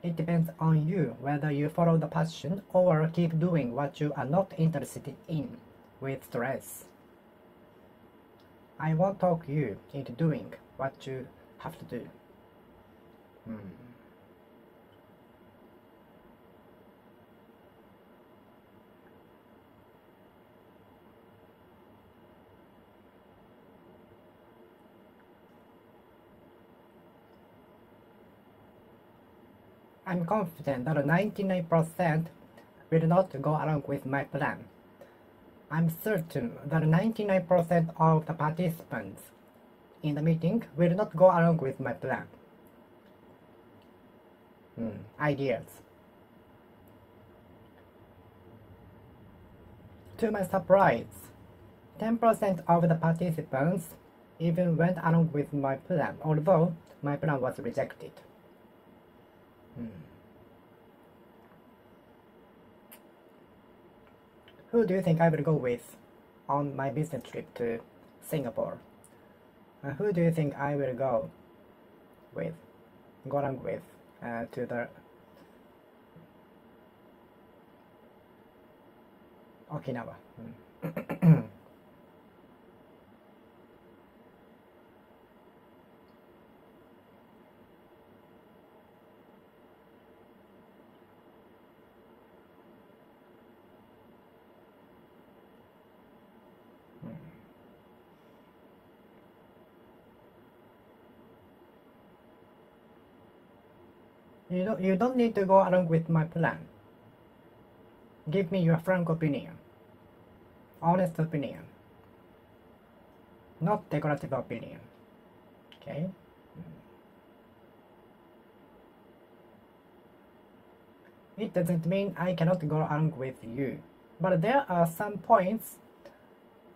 It depends on you whether you follow the passion or keep doing what you are not interested in with stress. I won't talk you into doing what you have to do. I'm confident that 99% will not go along with my plan. I'm certain that 99% of the participants in the meeting will not go along with my plan. Ideas. To my surprise, 10% of the participants even went along with my plan, although my plan was rejected. Who do you think I will go with on my business trip to Singapore? Who do you think I will go along with to the Okinawa? You don't need to go along with my plan. Give me your frank opinion. Honest opinion. Not decorative opinion. Okay? It doesn't mean I cannot go along with you. But there are some points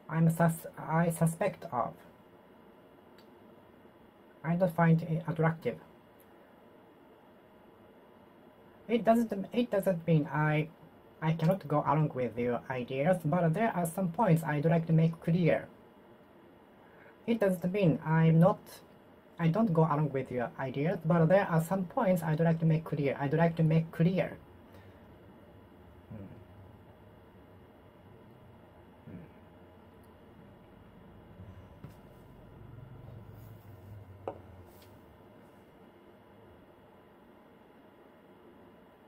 I suspect of. I don't find it attractive. It doesn't mean I cannot go along with your ideas, but there are some points I'd like to make clear. It doesn't mean I don't go along with your ideas, but there are some points I'd like to make clear. I'd like to make clear.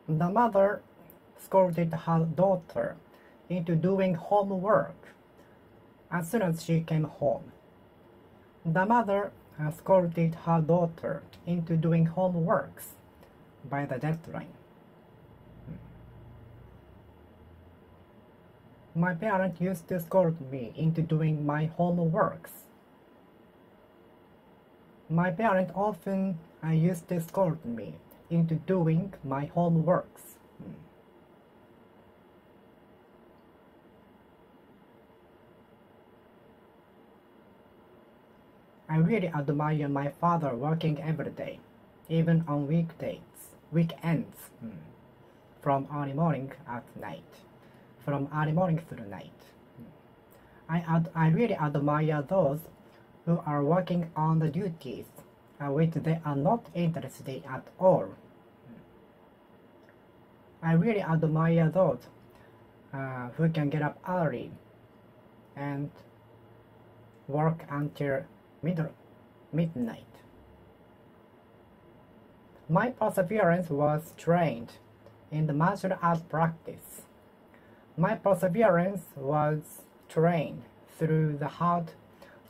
The mother scolded her daughter into doing homework as soon as she came home. The mother scolded her daughter into doing homeworks by the deadline. My parent used to scold me into doing my homeworks. My parent often used to scold me into doing my homeworks. I really admire my father working every day, even on weekends, from early morning at night, from early morning through night. I really admire those who are working on the duties which they are not interested at all. I really admire those who can get up early and work until midnight. My perseverance was trained in the martial arts practice. My perseverance was trained through the hard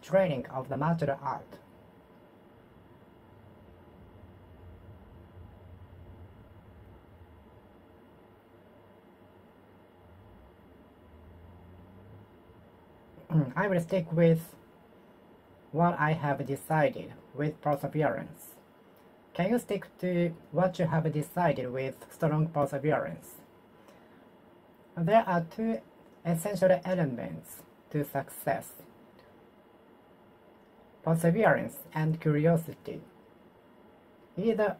training of the martial art. I will stick with what I have decided with perseverance. Can you stick to what you have decided with strong perseverance? There are two essential elements to success. perseverance and curiosity, either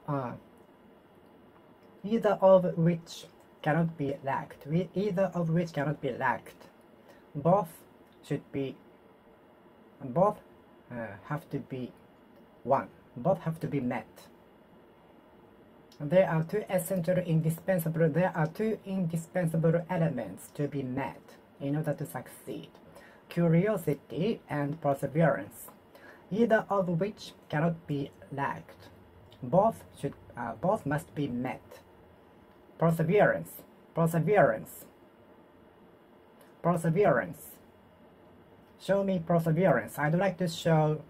either of which cannot be lacked. Either of which cannot be lacked. Both should be. Both have to be one. Both have to be met. There are two indispensable elements to be met in order to succeed: curiosity and perseverance, either of which cannot be lacked. Both must be met. Perseverance. Show me perseverance. I'd like to show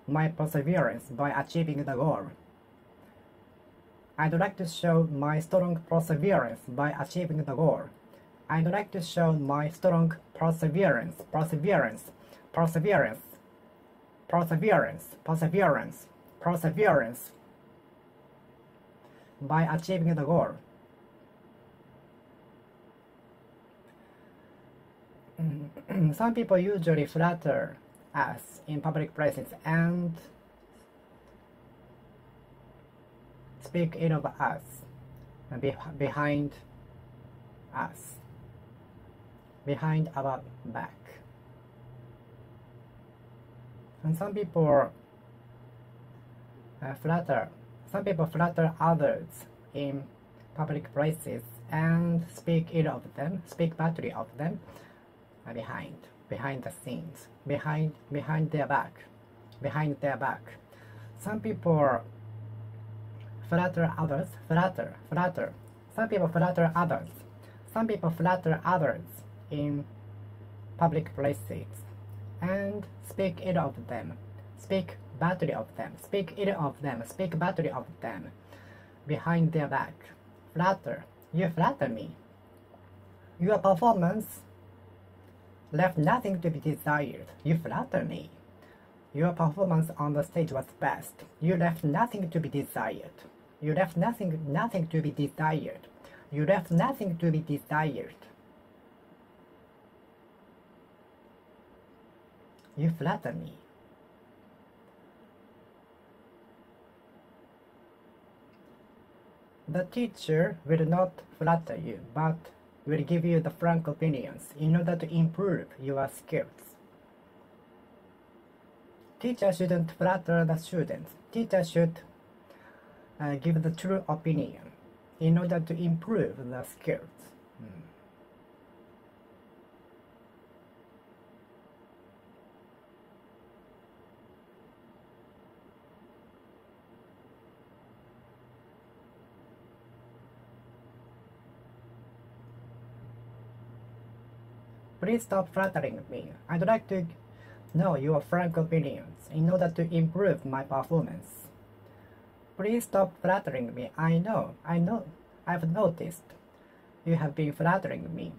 my perseverance by achieving the goal. I'd like to show my strong perseverance by achieving the goal. I'd like to show my strong perseverance by achieving the goal. Some people usually flatter us in public places and speak ill of us behind our back. And some people flatter others in public places and speak ill of them, speak badly of them behind the scenes, behind their back. Some people flatter others. Some people flatter others in public places and speak ill of them, speak badly of them, speak ill of them, speak badly of them behind their back. Flatter. You flatter me. Your performance left nothing to be desired. You flatter me. Your performance on the stage was best. You left nothing to be desired. You left nothing to be desired. You left nothing to be desired. You flatter me. The teacher will not flatter you, but will give you the frank opinions in order to improve your skills. Teacher shouldn't flatter the students. Teacher should give the true opinion in order to improve the skills. Please stop flattering me. I'd like to know your frank opinions in order to improve my performance. Please stop flattering me. I know, I've noticed. You have been flattering me.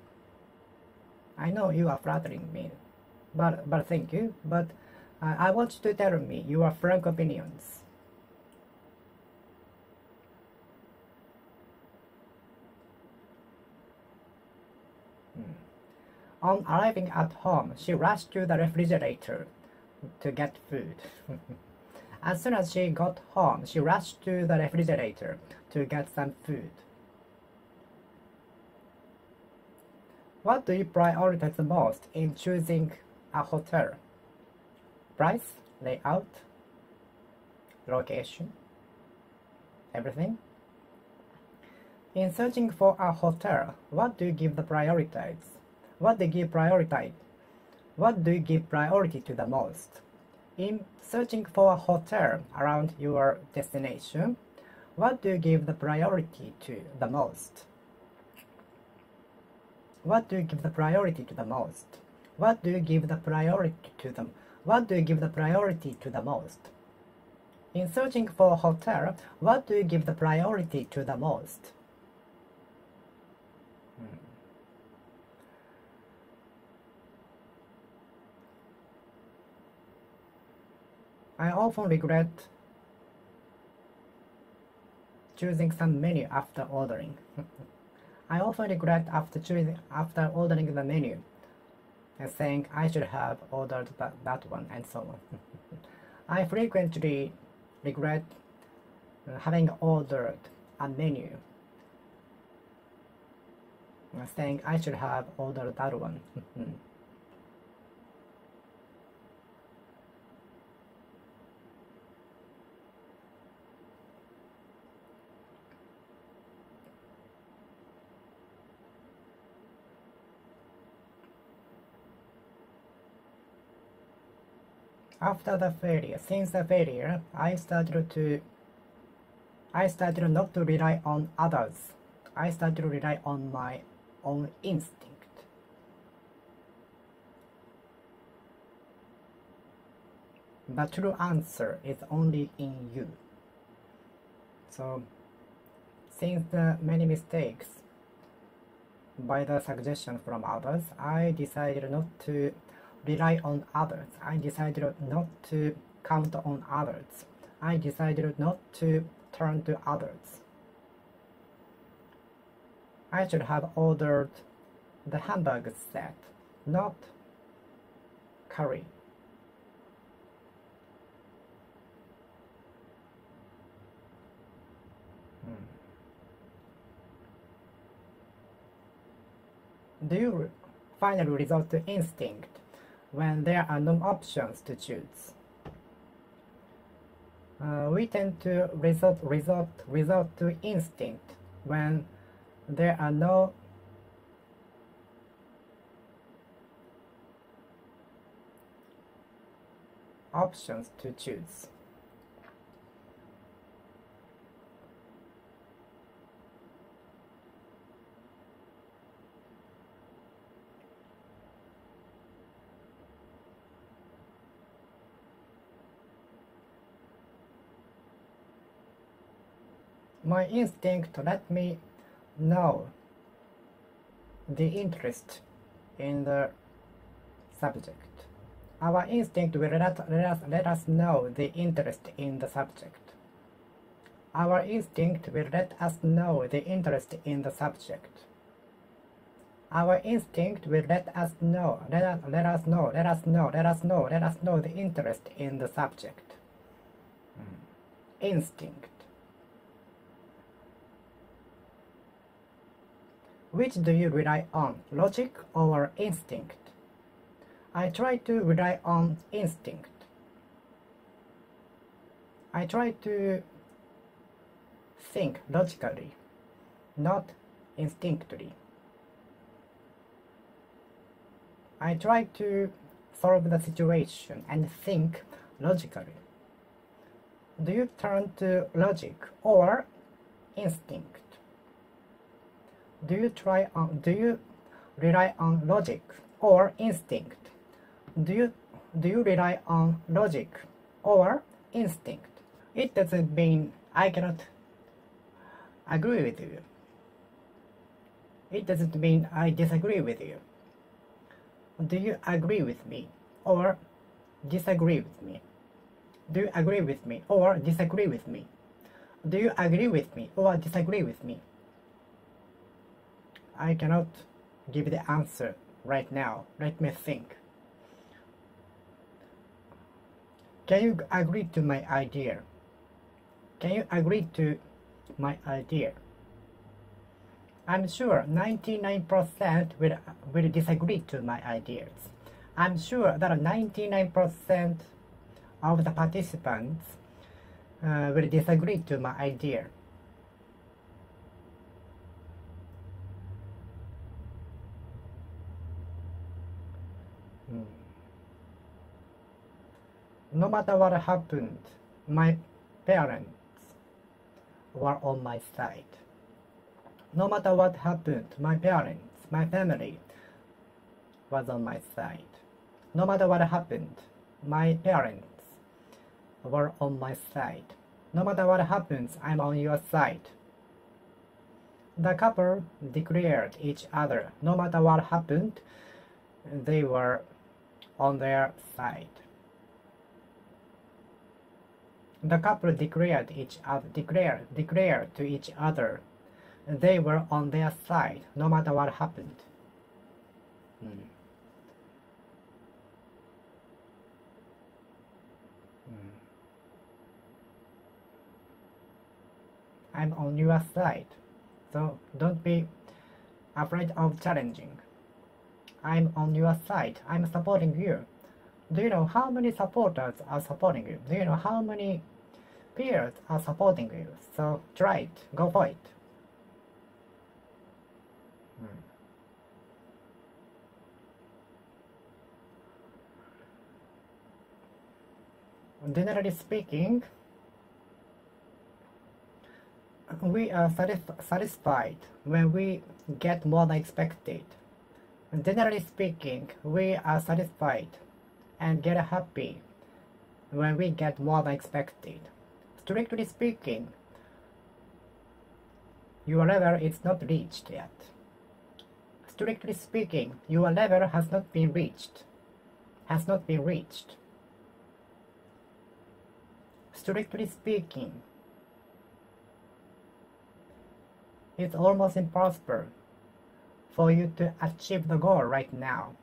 I know you are flattering me. But thank you. But I want you to tell me your frank opinions. On arriving at home, she rushed to the refrigerator to get food. As soon as she got home, she rushed to the refrigerator to get some food. What do you prioritize the most in choosing a hotel? Price, layout, location, everything? In searching for a hotel, what do you give the priorities? What do you give priority to the most? In searching for a hotel around your destination, what do you give the priority to the most? What do you give the priority to the most? What do you give the priority to them? What do you give the priority to the most? In searching for a hotel, what do you give the priority to the most? I often regret choosing some menu after ordering. I often regret after ordering the menu and saying I should have ordered that one and so on. I frequently regret having ordered a menu, saying I should have ordered that one. After the failure, since the failure, I started not to rely on others. I started to rely on my own instinct. The true answer is only in you. So, since the many mistakes by the suggestion from others, I decided not to rely on others. I decided not to count on others. I decided not to turn to others. I should have ordered the hamburger set, not curry. Do you finally resort to instinct when there are no options to choose? We tend to resort to instinct when there are no options to choose. My instinct let me know the interest in the subject. Our instinct will let us know the interest in the subject. Our instinct will let us know the interest in the subject. Our instinct will let us know the interest in the subject. Instinct. Which do you rely on, logic or instinct? I try to rely on instinct. I try to think logically, not instinctively. I try to solve the situation and think logically. Do you turn to logic or instinct? Do you rely on logic or instinct? Do you rely on logic or instinct? It doesn't mean I cannot agree with you. It doesn't mean I disagree with you. Do you agree with me or disagree with me? Do you agree with me or disagree with me? Do you agree with me or disagree with me? I cannot give the answer right now. Let me think. Can you agree to my idea? Can you agree to my idea? I'm sure 99% will disagree to my ideas. I'm sure that 99% of the participants will disagree to my idea. No matter what happened, my parents were on my side. No matter what happened, my parents, my family was on my side. No matter what happened, my parents were on my side. No matter what happens, I'm on your side. The couple declared each other. No matter what happened, they were on their side. The couple declared to each other they were on their side, no matter what happened. I'm on your side. So don't be afraid of challenging. I'm on your side. I'm supporting you. Do you know how many supporters are supporting you? Do you know how many peers are supporting you? So try it. Go for it. Generally speaking, we are satisfied when we get more than expected. Generally speaking, we are satisfied and get happy when we get more than expected. Strictly speaking, your level is not reached yet. Strictly speaking, your level has not been reached. Strictly speaking, it's almost impossible for you to achieve the goal right now.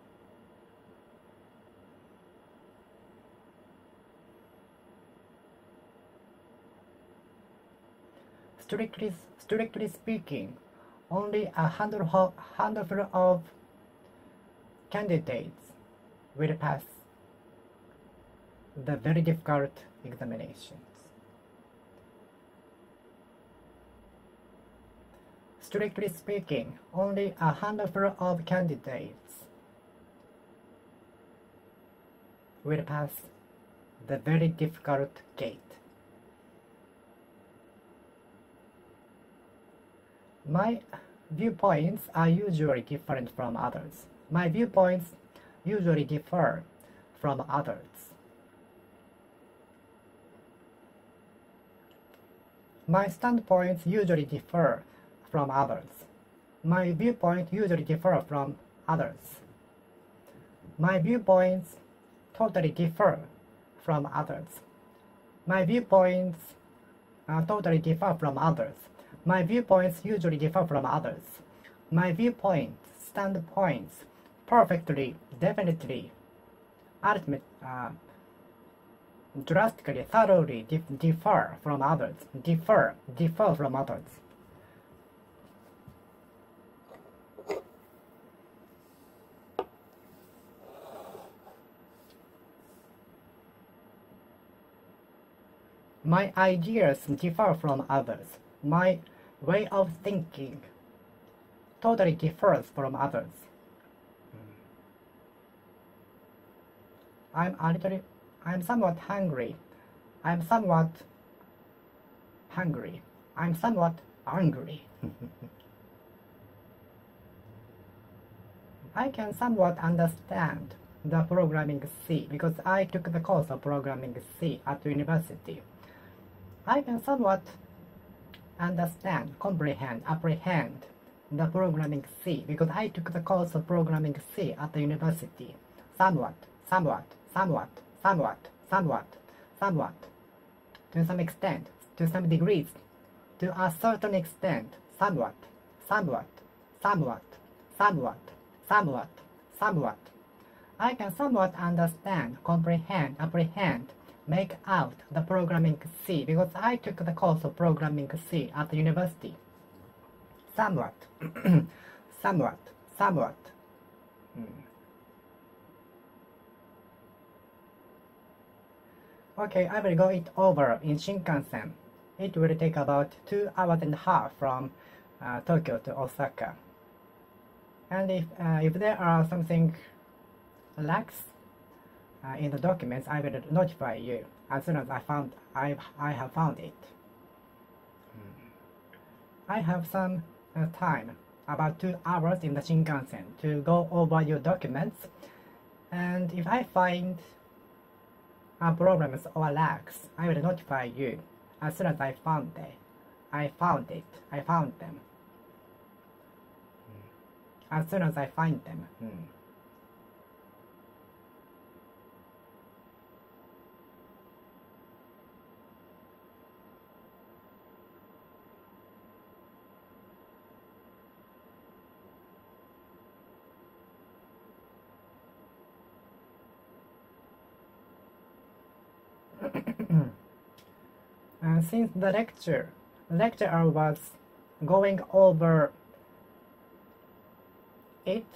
Strictly speaking, only a handful of candidates will pass the very difficult examinations. Strictly speaking, only a handful of candidates will pass the very difficult gate. My viewpoints are usually different from others. My viewpoints usually differ from others. My standpoints usually differ from others. My viewpoints usually differ from others. My viewpoints totally differ from others. My viewpoints totally differ from others. My viewpoints usually differ from others. My viewpoints, standpoints, perfectly, definitely, drastically, thoroughly differ from others. Differ from others. My ideas differ from others. My way of thinking totally differs from others. I'm somewhat hungry. I'm somewhat angry. I can somewhat understand the programming C because I took the course of programming C at university. I can somewhat understand, comprehend, apprehend the programming C because I took the course of programming C at the university. Somewhat. To some extent, to some degrees, to a certain extent, somewhat. I can somewhat understand, comprehend, apprehend, make out the programming C because I took the course of programming C at the university. Somewhat. Okay, I will go it over in Shinkansen. It will take about 2 hours and a half from Tokyo to Osaka. And if there are something lax in the documents, I will notify you as soon as I have found it. I have some time, about 2 hours in the Shinkansen to go over your documents, and if I find problems or lags, I will notify you as soon as I found them. As soon as I find them. Since the lecture The lecturer was going over it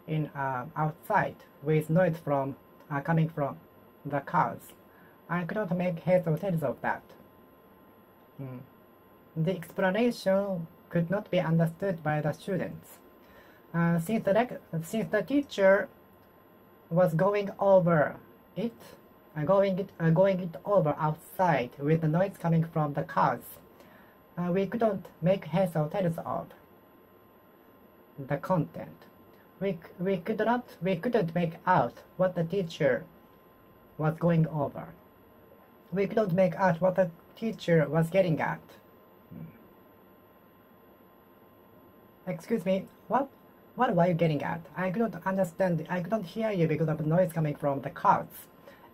in outside with noise from coming from the cars. I could not make heads or tails of that. The explanation could not be understood by the students. Since the teacher was going over it, going it over outside with the noise coming from the cars, we couldn't make heads or tails of the content. We couldn't make out what the teacher was going over. We couldn't make out what the teacher was getting at. Excuse me, what were you getting at? I couldn't understand. I couldn't hear you because of the noise coming from the cars.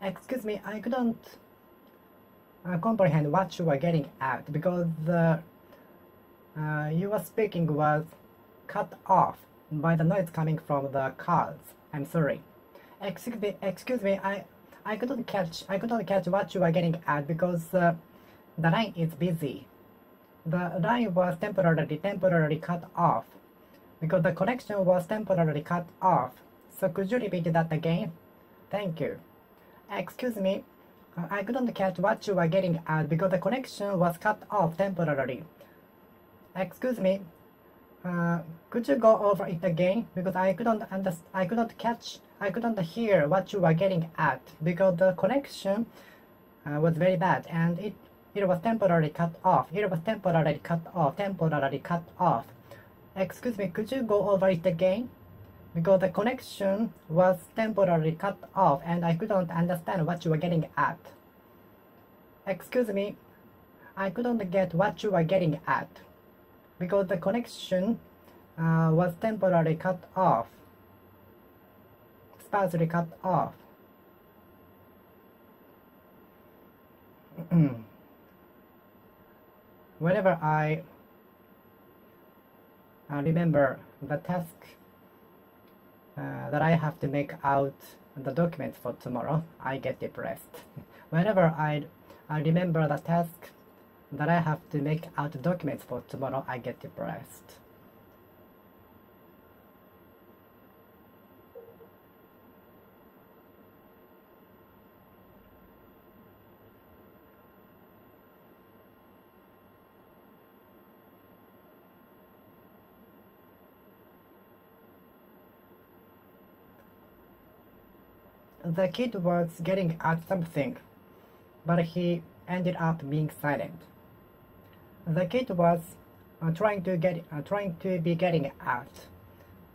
Excuse me, I couldn't comprehend what you were getting at because your speaking was cut off by the noise coming from the cars. I'm sorry. Excuse me, I couldn't catch what you were getting at because the line is busy. The line was temporarily cut off because the connection was temporarily cut off. So could you repeat that again? Thank you. Excuse me, I couldn't catch what you were getting at because the connection was cut off temporarily. Excuse me, could you go over it again? Because I couldn't hear what you were getting at because the connection was very bad and it was temporarily cut off. Temporarily cut off. Excuse me, could you go over it again? Because the connection was temporarily cut off and I couldn't understand what you were getting at. Excuse me, I couldn't get what you were getting at because the connection was temporarily cut off. Sparsely cut off. Whenever I remember the task that I have to make out the documents for tomorrow, I get depressed. Whenever I remember the task that I have to make out the documents for tomorrow, I get depressed. The kid was getting at something, but he ended up being silent. The kid was trying to be getting at,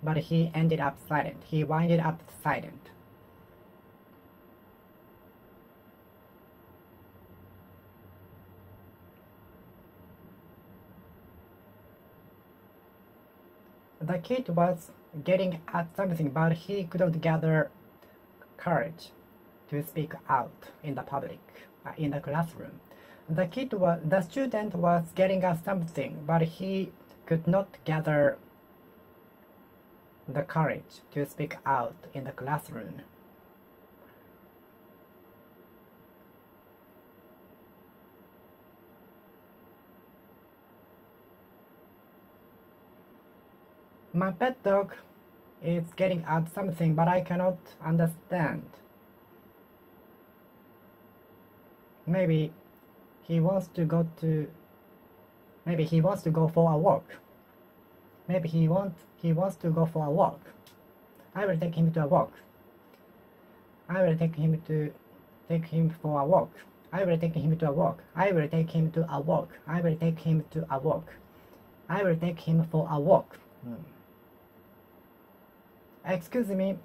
but he ended up silent. He winded up silent. The kid was getting at something, but he couldn't gather courage to speak out in the public, in the classroom. The student was getting at something, but he could not gather the courage to speak out in the classroom. My pet dog is getting at something, but I cannot understand. Maybe he wants to go for a walk. Maybe he wants to go for a walk. I will take him to a walk. I will take him for a walk. I will take him to a walk. I will take him to a walk. I will take him to a walk. I will take him for a walk. Excuse me,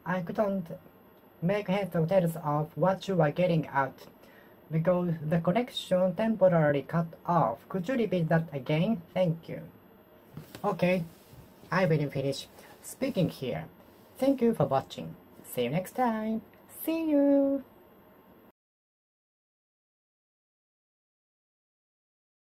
I couldn't make heads or tails of what you were getting at because the connection temporarily cut off. Could you repeat that again? Thank you. Okay, I will finish speaking here. Thank you for watching. See you next time. See you.